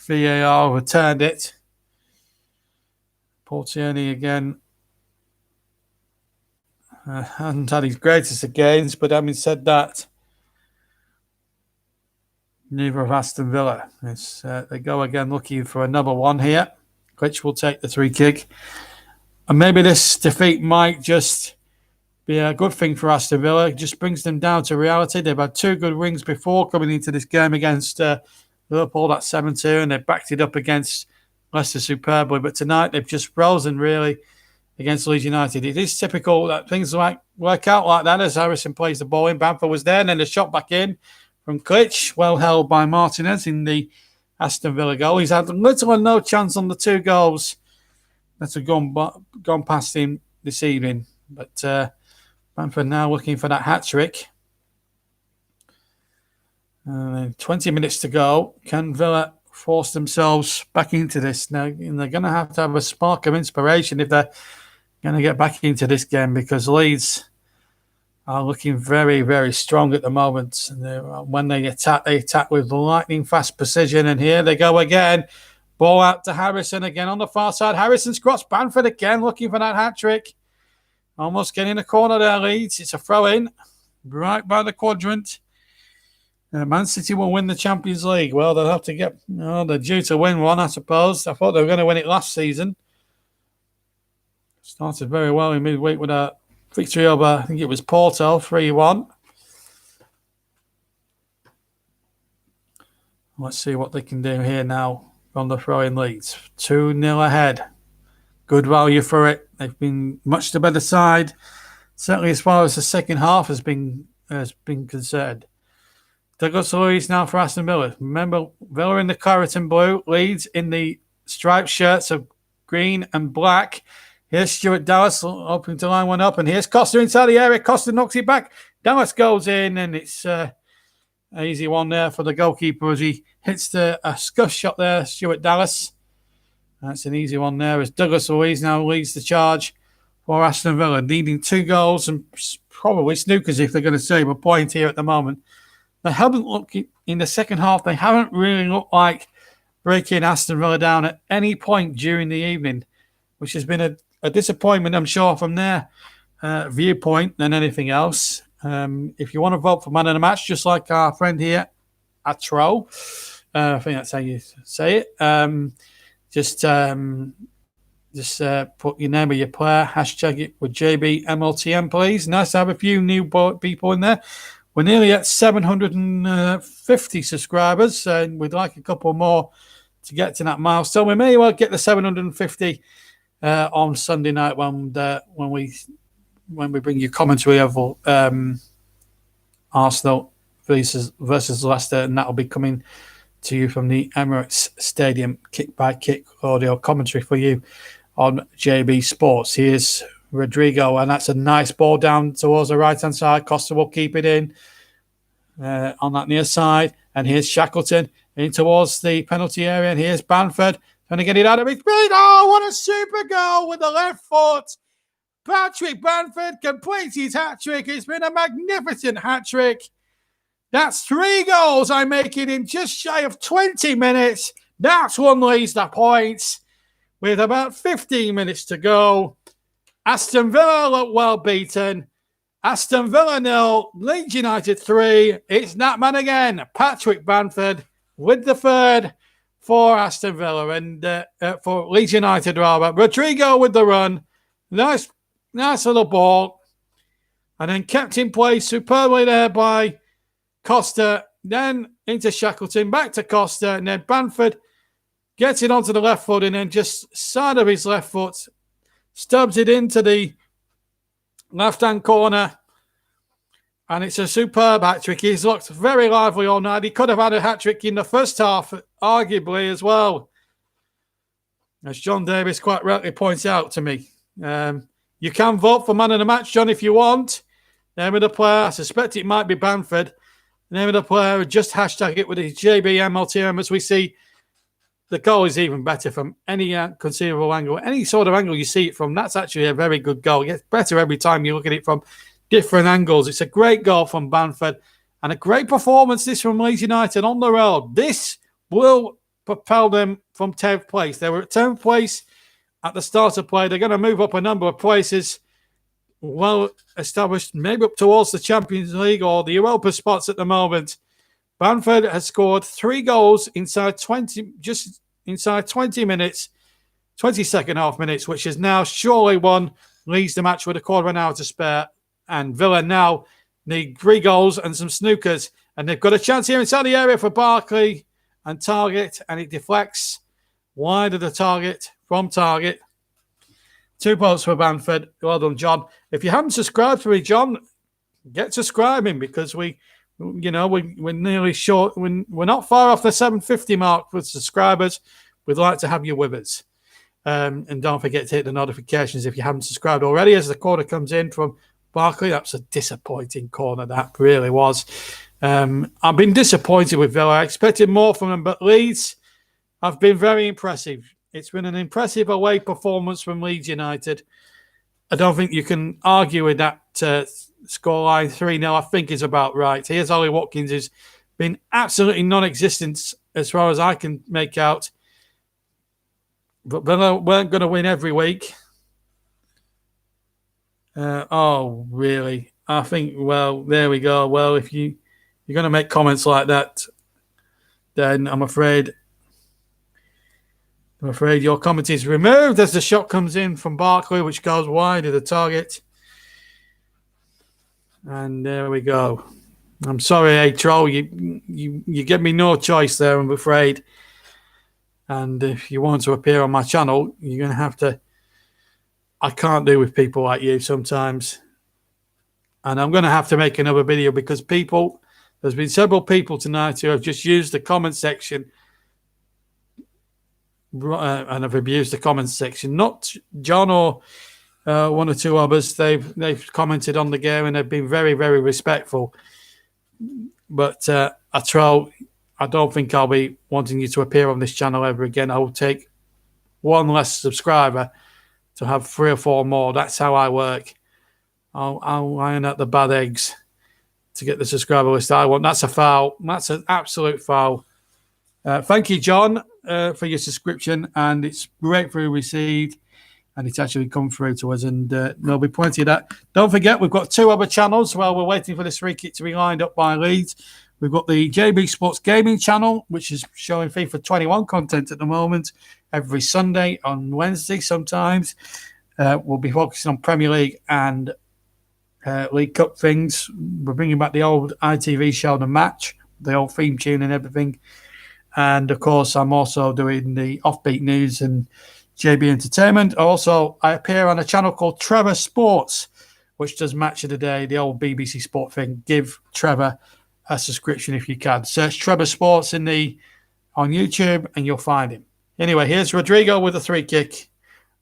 VAR returned it. Paul Tierney again hasn't had his greatest of games, but having said that, neither of Aston Villa. They go again looking for another one here. Glitch will take the 3 kick. And maybe this defeat might just be a good thing for Aston Villa. It just brings them down to reality. They've had 2 good wins before coming into this game against Liverpool, that's 7-2, and they backed it up against Leicester superbly. But tonight they've just frozen, really, against Leeds United. It is typical that things work out like that as Harrison plays the ball in. Bamford was there, and then the shot back in from Glitch, well held by Martinez in the Aston Villa goal. He's had little or no chance on the 2 goals that have gone past him this evening. But Bamford now looking for that hat-trick. 20 minutes to go. Can Villa force themselves back into this? Now, they're going to have a spark of inspiration if they're going to get back into this game, because Leeds are looking very, very strong at the moment. And when they attack with lightning-fast precision. And here they go again. Ball out to Harrison again on the far side. Harrison's crossed. Bamford again looking for that hat-trick. Almost getting the corner there, Leeds. It's a throw-in right by the quadrant. Man City will win the Champions League. Well, they'll have to they're due to win one, I suppose. I thought they were going to win it last season. Started very well in midweek with a victory over, I think it was Porto, 3-1. Let's see what they can do here now on the throw-in Leeds. 2-0 ahead. Good value for it. They've been much the better side, certainly as far as the second half has been concerned. Douglas Luiz now for Aston Villa. Remember, Villa in the claret and blue, Leeds in the striped shirts of green and black. Here's Stuart Dallas hoping to line one up, and here's Costa inside the area. Costa knocks it back. Dallas goes in, and it's an easy one there for the goalkeeper as he hits a scuff shot there, Stuart Dallas. That's an easy one there as Douglas Luiz now leads the charge for Aston Villa, needing 2 goals and probably snookers if they're going to save a point here at the moment. They haven't looked in the second half. They haven't really looked like breaking Aston Villa down at any point during the evening, which has been a disappointment, I'm sure, from their viewpoint than anything else. If you want to vote for man of the match, just like our friend here, Atro, I think that's how you say it. Just put your name of your player, hashtag it with JBMLTM, please. Nice to have a few new people in there. We're nearly at 750 subscribers, and we'd like a couple more to get to that milestone. We may well get the 750 on Sunday night when we bring you commentary of Arsenal versus Leicester, and that'll be coming to you from the Emirates Stadium, kick by kick audio commentary for you on JB Sports. Here's Rodrigo, and that's a nice ball down towards the right hand side. Costa will keep it in on that near side, and here's Shackleton in towards the penalty area, and here's Bamford trying to get it out of his feet. Oh, what a super goal with the left foot! Patrick Bamford completes his hat trick. It's been a magnificent hat trick. That's 3 goals I'm making in just shy of 20 minutes. That's won Leeds the points with about 15 minutes to go. Aston Villa look well beaten. Aston Villa 0, Leeds United 3. It's that man again, Patrick Bamford, with the third for Aston Villa and for Leeds United rather. Rodrigo with the run. Nice little ball. And then kept in place superbly there by Costa, then into Shackleton, back to Costa, and then Bamford gets it onto the left foot, and then just side of his left foot stubs it into the left-hand corner, and it's a superb hat-trick. He's looked very lively all night. He could have had a hat-trick in the first half, arguably, as well. As John Davis quite rightly points out to me. You can vote for man of the match, John, if you want. Name of the player, I suspect it might be Bamford. Name of the player, just hashtag it with his JBMLTM as we see the goal is even better from any conceivable angle. Any sort of angle you see it from, that's actually a very good goal. It gets better every time you look at it from different angles. It's a great goal from Bamford and a great performance this from Leeds United on the road. This will propel them from 10th place. They were at 10th place at the start of play. They're going to move up a number of places, well established, maybe up towards the Champions League or the Europa spots at the moment. Bamford has scored 3 goals inside 20 minutes, 22nd half minutes, which has now surely won Leeds the match with a quarter of an hour to spare. And Villa now need 3 goals and some snookers. And they've got a chance here inside the area for Barkley and Target, and it deflects wide of the target, from Target. 2 votes for Bamford. Well done, John. If you haven't subscribed to me, John, get subscribing because we're nearly short. We're not far off the 750 mark for subscribers. We'd like to have you with us. And don't forget to hit the notifications if you haven't subscribed already. As the corner comes in from Barkley, that's a disappointing corner. That really was. I've been disappointed with Villa. I expected more from them, but Leeds have been very impressive. It's been an impressive away performance from Leeds United. I don't think you can argue with that scoreline 3-0. I think is about right. Here's Ollie Watkins, who's been absolutely non-existent as far as I can make out. But Villa weren't going to win every week. Really? I think, well, there we go. Well, if you're going to make comments like that, then I'm afraid your comment is removed as the shot comes in from Barkley, which goes wide of the target. And there we go. I'm sorry, Troll. You give me no choice there, I'm afraid. And if you want to appear on my channel, you're going to have to... I can't do with people like you sometimes. And I'm going to have to make another video because there's been several people tonight who have just used the comment section and have abused the comment section. Not John or 1 or 2 others. They've commented on the game and they've been very, very respectful. But I don't think I'll be wanting you to appear on this channel ever again. I will take 1 less subscriber to have 3 or 4 more. That's how I work. I'll iron out the bad eggs to get the subscriber list I want. That's a foul. That's an absolute foul. Thank you, John, for your subscription, and it's gratefully received. and it's actually come through to us, and there'll be plenty of that. Don't forget, we've got 2 other channels while we're waiting for this free kick to be lined up by Leeds. We've got the JB Sports Gaming channel, which is showing FIFA 21 content at the moment every Sunday, on Wednesday sometimes. We'll be focusing on Premier League and League Cup things. We're bringing back the old ITV show, The Match, the old theme tune and everything. And, of course, I'm also doing the Offbeat News and JB Entertainment. Also, I appear on a channel called Trevor Sports, which does Match of the Day, the old BBC Sport thing. Give Trevor a subscription if you can. Search Trevor Sports on YouTube and you'll find him. Anyway, here's Rodrigo with a free kick.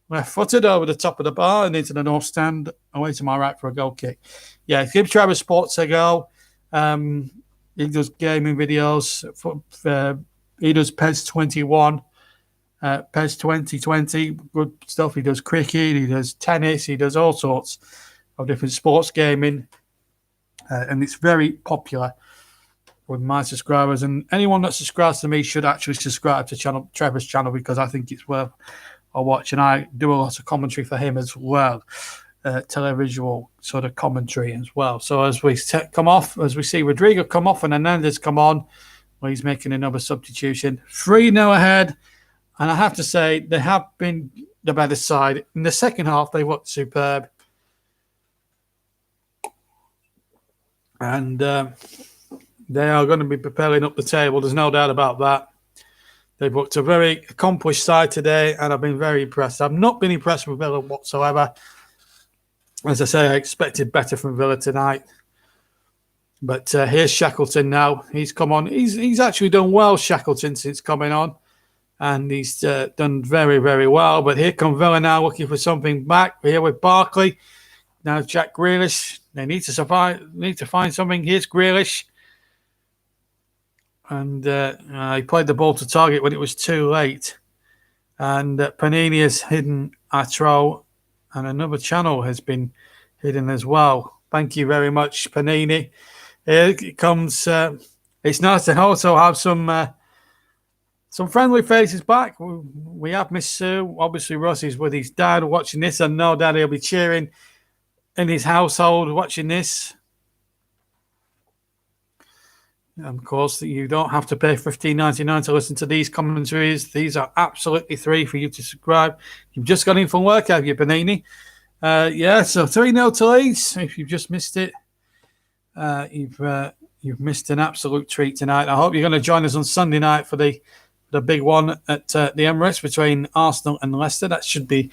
Left-footed over the top of the bar and into the north stand, away to my right for a goal kick. Yeah, give Trevor Sports a go. He does gaming videos. He does PES 21, PES 2020, good stuff. He does cricket, he does tennis, he does all sorts of different sports gaming. And it's very popular with my subscribers. And anyone that subscribes to me should actually subscribe to Trevor's channel, because I think it's worth a watch. And I do a lot of commentary for him as well, televisual sort of commentary as well. So as we as we see Rodrigo come off and Hernandez come on, well, he's making another substitution. 3-0 ahead. And I have to say, they have been the better side. In the second half, they looked superb. And they are going to be propelling up the table. There's no doubt about that. They've looked a very accomplished side today, and I've been very impressed. I've not been impressed with Villa whatsoever. As I say, I expected better from Villa tonight. But here's Shackleton now. He's come on. He's actually done well, Shackleton, since coming on. And he's done very, very well. But here come Villa now looking for something back. We're here with Barkley. Now Jack Grealish. They need to survive. Need to find something. Here's Grealish. And he played the ball to target when it was too late. And Panini has hidden a throw. And another channel has been hidden as well. Thank you very much, Panini. Here it comes. It's nice to also have some friendly faces back. We have Miss Sue. Obviously, Russ is with his dad watching this. And no doubt he'll be cheering in his household watching this. And of course, you don't have to pay $15.99 to listen to these commentaries. These are absolutely free for you to subscribe. You've just got in from work, have you, Panini? So 3-0 to Leeds. If you've just missed it, you've missed an absolute treat tonight. I hope you're going to join us on Sunday night for the big one at the Emirates between Arsenal and Leicester. That should be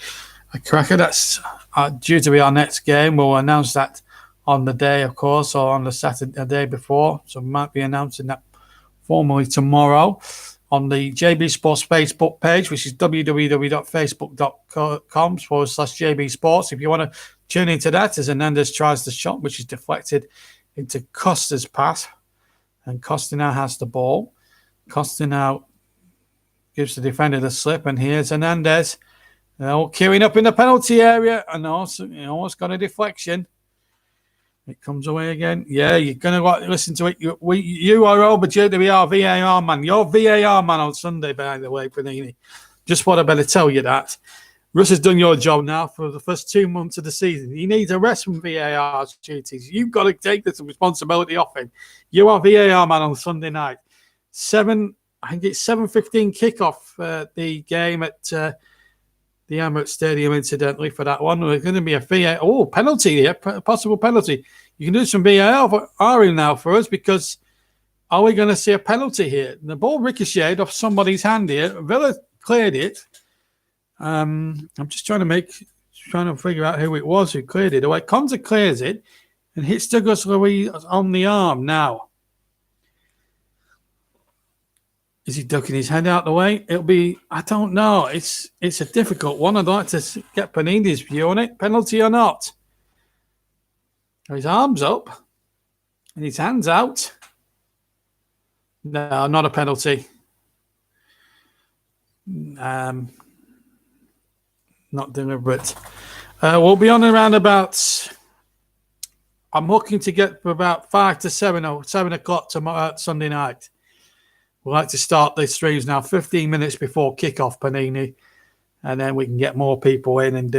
a cracker. That's due to be our next game. We'll announce that on the day, of course, or on the Saturday day before. So we might be announcing that formally tomorrow on the JB Sports Facebook page, which is www.facebook.com/JB Sports. If you want to tune into that, as Hernandez tries the shot, which is deflected into Costa's pass. And Costa now has the ball. Costa now gives the defender the slip. And here's Hernandez. Queuing up in the penalty area. And also, almost got a deflection. It comes away again. Yeah, you're going to listen to it. You are overdue to be our VAR man. You're VAR man on Sunday, by the way, Panini. Just thought I'd better tell you that. Russ has done your job now for the first 2 months of the season. He needs a rest from VAR's duties. You've got to take this responsibility off him. You are VAR man on Sunday night. I think it's 7:15 kickoff, the game at the Emirates Stadium, incidentally, for that one. There's going to be a VAR. Oh, penalty here, possible penalty. You can do some VAR in now for us, because are we going to see a penalty here? The ball ricocheted off somebody's hand here. Villa cleared it. I'm just trying to figure out who it was who cleared it. Away, Konza clears it and hits Douglas Luiz on the arm now. Is he ducking his head out the way? It'll be, I don't know. It's a difficult one. I'd like to get Panini's view on it. Penalty or not? His arm's up and his hand's out. No, not a penalty. Not deliberate. We'll be on around about, I'm looking to get for about 5 to 7 or 7 o'clock tomorrow, Sunday night. We'd like to start the streams now 15 minutes before kickoff, Panini. and then we can get more people in and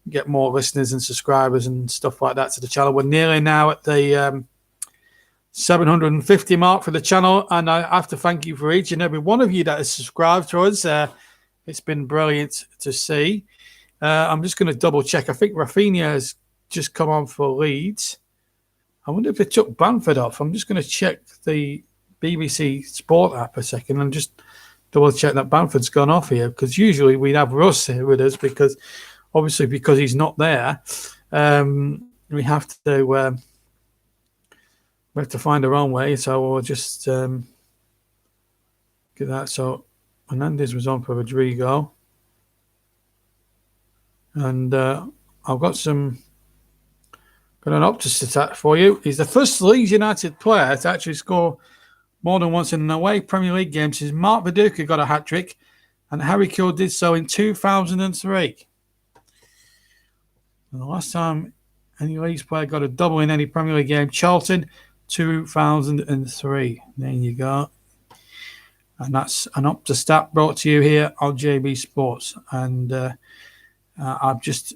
get more listeners and subscribers and stuff like that to the channel. We're nearly now at the 750 mark for the channel, and I have to thank you for each and every one of you that has subscribed to us. It's been brilliant to see. I'm just going to double check. I think Rafinha has just come on for Leeds. I wonder if they took Bamford off. I'm just going to check the BBC Sport app a second and just double check that Bamford's gone off here, because usually we'd have Russ here with us, because he's not there. We have to find our own way. So we'll just get that. So Hernandez was on for Rodrigo, and I've got an Optus stat for you. He's the first Leeds United player to actually score more than once in an away Premier League game since Mark Viduka got a hat-trick, and Harry Kewell did so in 2003. And the last time any Leeds player got a double in any Premier League game, Charlton, 2003. There you go. And that's an Optus stat brought to you here on JB Sports. And I've just...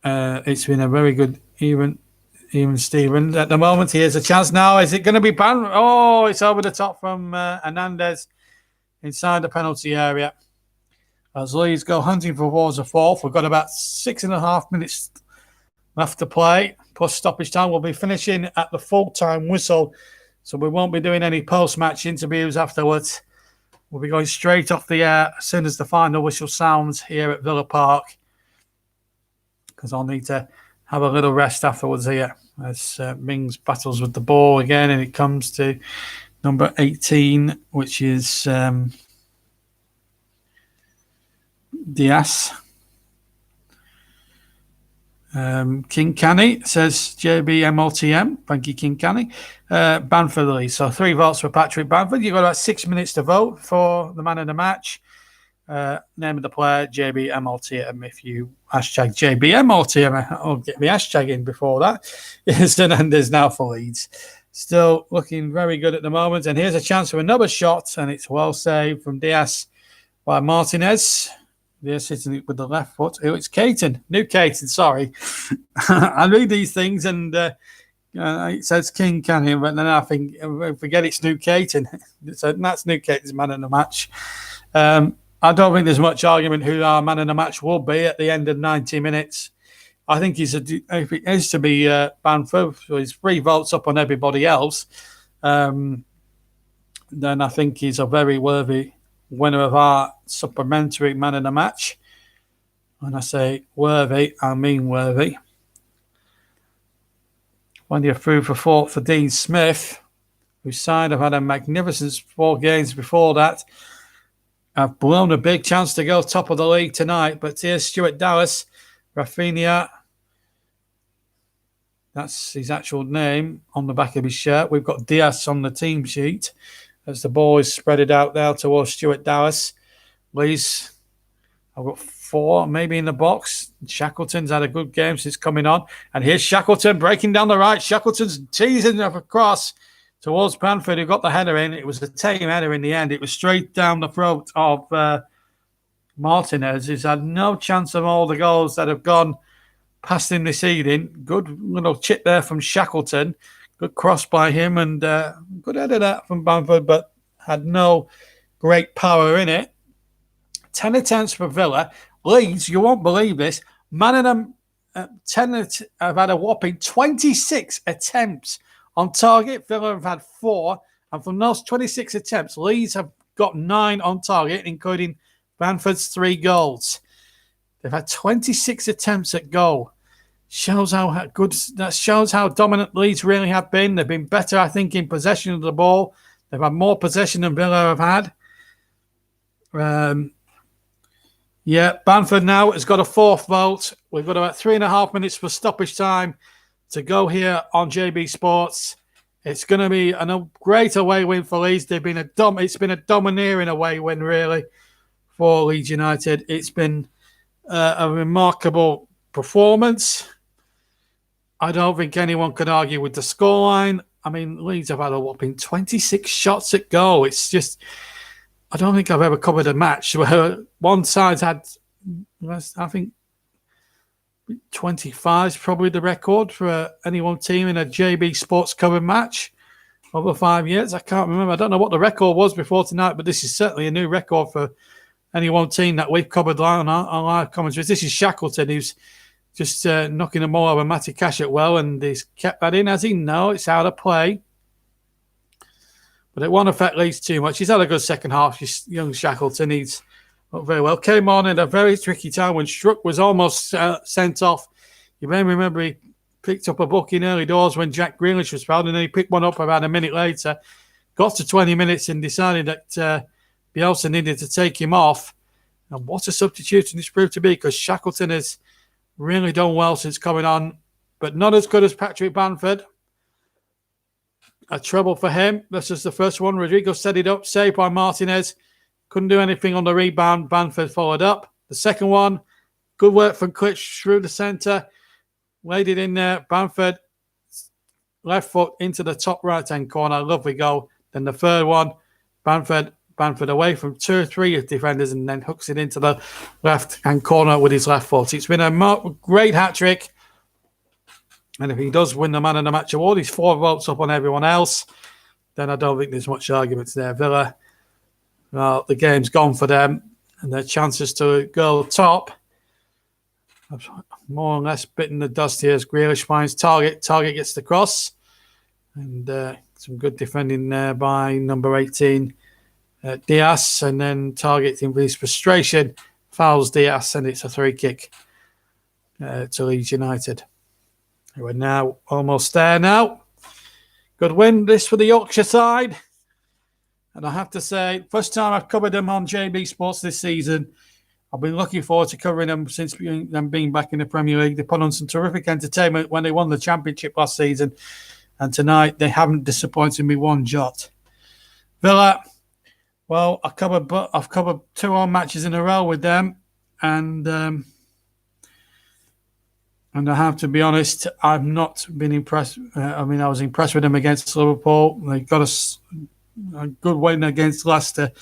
it's been a very good even Steven. At the moment, here's a chance now. Is it going to be Bamford? Oh, it's over the top from Hernandez inside the penalty area. As Leeds go hunting for towards a fourth, we've got about 6.5 minutes left to play. Plus stoppage time. We'll be finishing at the full-time whistle, so we won't be doing any post-match interviews afterwards. We'll be going straight off the air as soon as the final whistle sounds here at Villa Park, because I'll need to have a little rest afterwards here as Mings battles with the ball again, and it comes to number 18, which is Diaz. King Canny says JBMLTM. Thank you, King Canny. Bamford Leeds. So 3 votes for Patrick Bamford. You've got about 6 minutes to vote for the man of the match. Name of the player, JBMLTM. If you hashtag JBMLTM, I'll get me hashtag in before that. Yes, Hernandez now for Leeds. Still looking very good at the moment. And here's a chance for another shot, and it's well saved from Diaz by Martinez. Diaz hitting it with the left foot. Oh, it's Caton. New Caton, sorry. I read these things and it says King Canny, but then I think, forget it's New Caton. So that's New Caton's man of the match. I don't think there's much argument who our man of the match will be at the end of 90 minutes. I think if it is to be Bamford, so he's 3 votes up on everybody else, then I think he's a very worthy winner of our supplementary man of the match. When I say worthy, I mean worthy. When you're through for 4th for Dean Smith, whose side have had a magnificent 4 games before that. I've blown a big chance to go top of the league tonight, but here's Stuart Dallas, Rafinha. That's his actual name on the back of his shirt. We've got Diaz on the team sheet as the ball is spreaded out there towards Stuart Dallas. Leeds, I've got 4 maybe in the box. Shackleton's had a good game since coming on. And here's Shackleton breaking down the right. Shackleton's teasing up across towards Bamford, who got the header in. It was a tame header in the end. It was straight down the throat of Martinez, who's had no chance of all the goals that have gone past him this evening. Good little chip there from Shackleton. Good cross by him, and good header that from Bamford, but had no great power in it. 10 attempts for Villa. Leeds, you won't believe this, man of them, 10 have had a whopping 26 attempts on target. Villa have had 4, and from those 26 attempts, Leeds have got 9 on target, including Bamford's 3 goals. They've had 26 attempts at goal. Shows how good. That shows how dominant Leeds really have been. They've been better, I think, in possession of the ball. They've had more possession than Villa have had. Bamford now has got a 4th vote. We've got about 3.5 minutes for stoppage time to go here on JB Sports. It's going to be a great away win for Leeds. It's been a domineering away win, really, for Leeds United. It's been a remarkable performance. I don't think anyone could argue with the scoreline. I mean, Leeds have had a whopping 26 shots at goal. It's just I don't think I've ever covered a match where one side's had, I think, 25 is probably the record for any one team in a JB Sports covered match over 5 years. I can't remember. I don't know what the record was before tonight, but this is certainly a new record for any one team that we've covered on our live commentaries. This is Shackleton, who's just knocking the ball over Matty Cashett and he's kept that in, has he? No, it's out of play. But it won't affect Leeds too much. He's had a good second half. Young Shackleton, he's not very well. Came on in a very tricky time when Struck was almost sent off. You may remember he picked up a booking early doors when Jack Grealish was fouled, and then he picked one up about a minute later. Got to 20 minutes and decided that Bielsa needed to take him off. And what a substitution this proved to be, because Shackleton has really done well since coming on, but not as good as Patrick Bamford. A treble for him. This is the first one. Rodrigo set it up, saved by Martinez. Couldn't do anything on the rebound. Bamford followed up. The second one, good work from Klitsch through the centre. Laid it in there. Bamford, left foot into the top right-hand corner. Lovely goal. Then the third one, Bamford away from 2 or 3 defenders and then hooks it into the left-hand corner with his left foot. It's been a great hat-trick. And if he does win the Man of the Match award, he's 4 votes up on everyone else. Then I don't think there's much arguments there. Villa, well, the game's gone for them. And their chances to go top, more or less bitten the dust here as Grealish finds Target. Target gets the cross. And some good defending there by number 18, Diaz. And then Target, in his frustration, fouls Diaz, and it's a free kick to Leeds United. We're now almost there now. Good win, this for the Yorkshire side. And I have to say, first time I've covered them on JB Sports this season. I've been looking forward to covering them since them being back in the Premier League. They put on some terrific entertainment when they won the Championship last season. And tonight, they haven't disappointed me one jot. Villa, well, I've covered 2 home matches in a row with them. And I have to be honest, I've not been impressed. I was impressed with them against Liverpool. They got a good win against Leicester.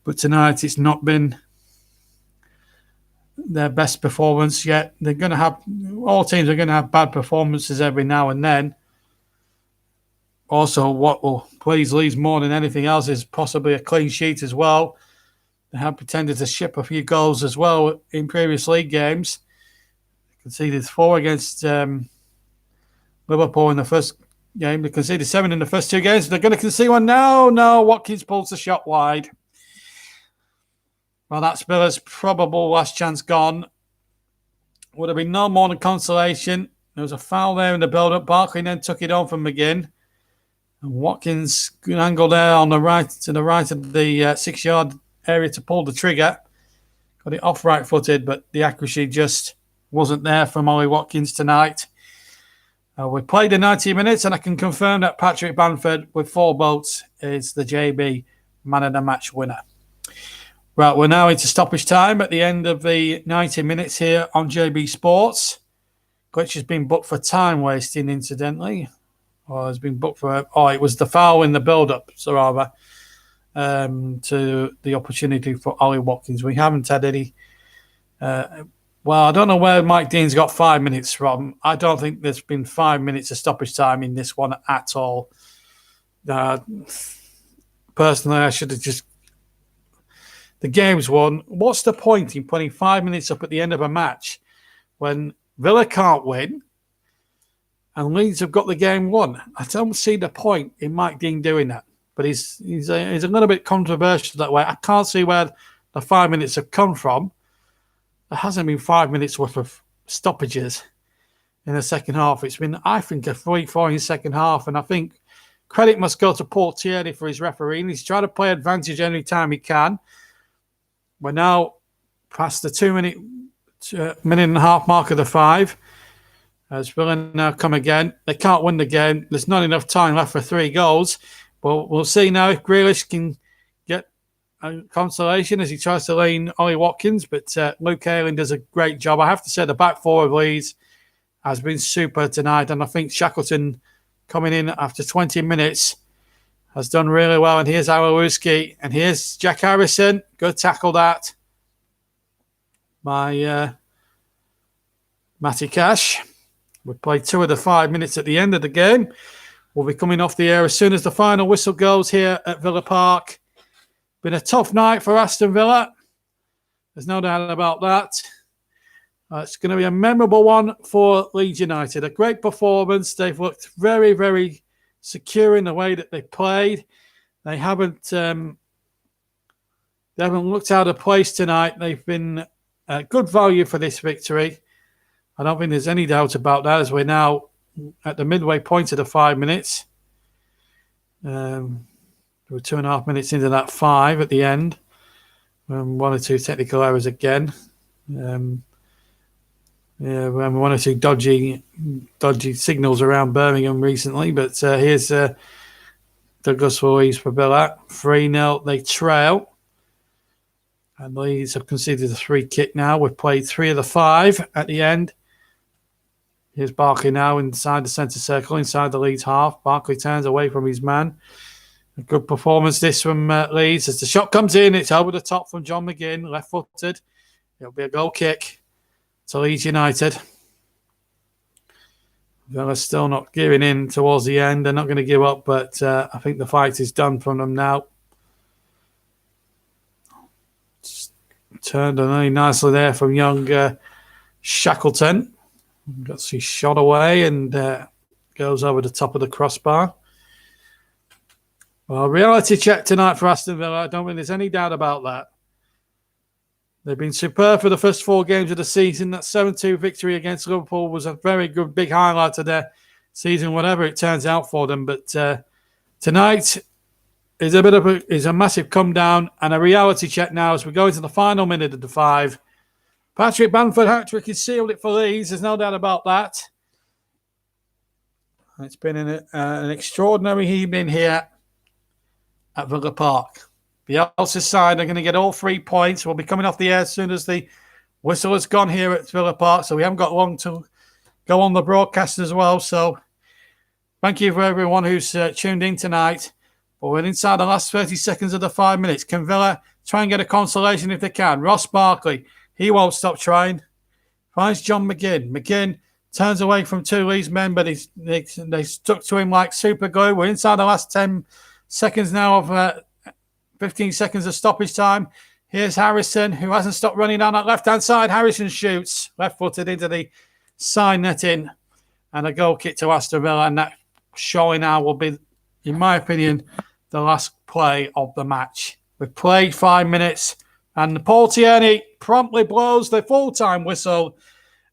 But tonight, it's not been their best performance yet. They're going to have, all teams are going to have bad performances every now and then. Also, what will please Leeds more than anything else is possibly a clean sheet as well. They have pretended to ship a few goals as well in previous league games. Conceded 4 against Liverpool in the first game. They conceded 7 in the first 2 games. They're going to concede 1 now. No, Watkins pulls the shot wide. Well, that's Villa's probable last chance gone. Would have been no more than consolation. There was a foul there in the build-up. Barkley then took it on from McGinn. And Watkins, good angle there on the right, to the right of the 6-yard area to pull the trigger. Got it off right-footed, but the accuracy just wasn't there from Ollie Watkins tonight. We played the 90 minutes, and I can confirm that Patrick Bamford, with 4 votes, is the JB Man of the Match winner. Right, we're now into stoppage time at the end of the 90 minutes here on JB Sports. Glitch has been booked for time wasting, incidentally. Or has been booked for... it was the foul in the build-up, so rather, to the opportunity for Ollie Watkins. We haven't had any... well, I don't know where Mike Dean's got 5 minutes from. I don't think there's been 5 minutes of stoppage time in this one at all. Personally, I should have just... The game's won. What's the point in putting 5 minutes up at the end of a match when Villa can't win and Leeds have got the game won? I don't see the point in Mike Dean doing that. But he's a little bit controversial that way. I can't see where the 5 minutes have come from. There hasn't been 5 minutes worth of stoppages in the second half. It's been, I think, a 3-4 in the second half. And I think credit must go to Paul Tierney for his refereeing. He's trying to play advantage any time he can. We're now past the 2 minute and a half mark of the 5. As Villa now come again. They can't win the game. There's not enough time left for 3 goals. But we'll see now if Grealish can get a consolation as he tries to lean Ollie Watkins. But Luke Ayling does a great job. I have to say the back 4 of Leeds has been super tonight. And I think Shackleton coming in after 20 minutes has done really well. And here's Awaluski. And here's Jack Harrison. Good tackle that by Matty Cash. We played 2 of the 5 minutes at the end of the game. We'll be coming off the air as soon as the final whistle goes here at Villa Park. Been a tough night for Aston Villa. There's no doubt about that. It's going to be a memorable one for Leeds United. A great performance. They've looked very, very secure in the way that they played. They haven't looked out of place tonight. They've been good value for this victory. I don't think there's any doubt about that as we're now at the midway point of the 5 minutes. We're 2.5 minutes into that 5 at the end. 1 or 2 technical errors again. 1 or 2 dodgy signals around Birmingham recently. But here's Douglas Luiz for Villa. 3-0, they trail. And Leeds have conceded a free kick now. We've played 3 of the 5 at the end. Here's Barkley now inside the centre circle, inside the Leeds half. Barkley turns away from his man. A good performance this from Leeds. As the shot comes in, it's over the top from John McGinn, left-footed. It'll be a goal kick to Leeds United. Villa's still not giving in towards the end. They're not going to give up, but I think the fight is done from them now. Just turned really nicely there from young Shackleton. Got his shot away and goes over the top of the crossbar. Well, reality check tonight for Aston Villa. I don't think there's any doubt about that. They've been superb for the first 4 games of the season. That 7-2 victory against Liverpool was a very good big highlight of their season, whatever it turns out for them. But tonight is a massive come down and a reality check now as we go into the final minute of the 5. Patrick Bamford hat-trick has sealed it for Leeds. There's no doubt about that. It's been an extraordinary evening here at Villa Park. Bielsa's side are going to get all 3 points. We'll be coming off the air as soon as the whistle has gone here at Villa Park, so we haven't got long to go on the broadcast as well. So thank you for everyone who's tuned in tonight. But we're inside the last 30 seconds of the 5 minutes. Can Villa try and get a consolation if they can? Ross Barkley. He won't stop trying. Finds John McGinn. McGinn turns away from 2 Leeds men, but they stuck to him like super glue. We're inside the last 10 seconds now of 15 seconds of stoppage time. Here's Harrison, who hasn't stopped running down that left-hand side. Harrison shoots left-footed into the side netting. And a goal kick to Aston Villa. And that surely now will be, in my opinion, the last play of the match. We've played 5 minutes. And Paul Tierney promptly blows the full-time whistle.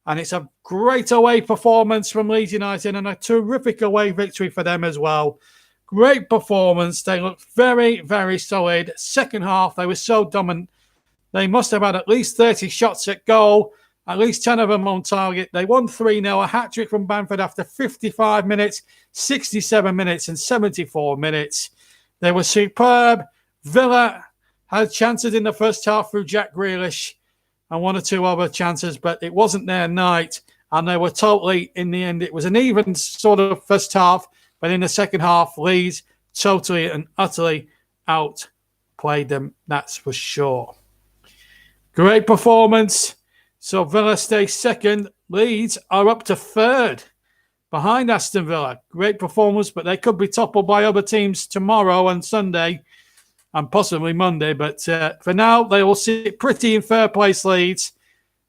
And it's a great away performance from Leeds United and a terrific away victory for them as well. Great performance. They looked very, very solid. Second half, they were so dominant. They must have had at least 30 shots at goal, at least 10 of them on target. They won 3-0, a hat-trick from Bamford after 55 minutes, 67 minutes and 74 minutes. They were superb. Villa had chances in the first half through Jack Grealish and 1 or 2 other chances, but it wasn't their night. And they were totally, in the end, it was an even sort of first half, but in the second half, Leeds totally and utterly outplayed them, that's for sure. Great performance. So Villa stay second. Leeds are up to third behind Aston Villa. Great performance, but they could be toppled by other teams tomorrow and Sunday and possibly Monday. But for now, they will sit pretty in third place, Leeds.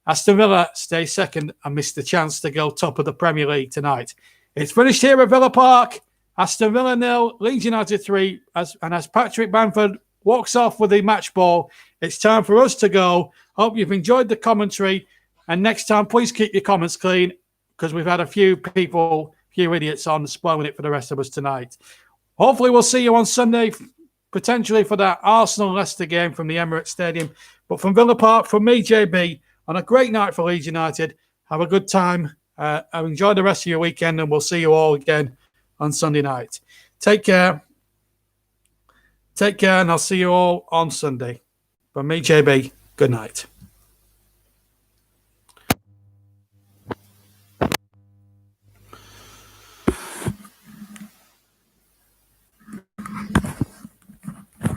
Aston Villa stay second and miss the chance to go top of the Premier League tonight. It's finished here at Villa Park. Aston Villa 0, Leeds United 3. As Patrick Bamford walks off with the match ball, it's time for us to go. Hope you've enjoyed the commentary. And next time, please keep your comments clean because we've had a few idiots on spoiling it for the rest of us tonight. Hopefully, we'll see you on Sunday, potentially for that Arsenal-Leicester game from the Emirates Stadium. But from Villa Park, from me, JB, on a great night for Leeds United. Have a good time. Enjoy the rest of your weekend, and we'll see you all again on Sunday night. Take care. Take care, and I'll see you all on Sunday. From me, JB, good night.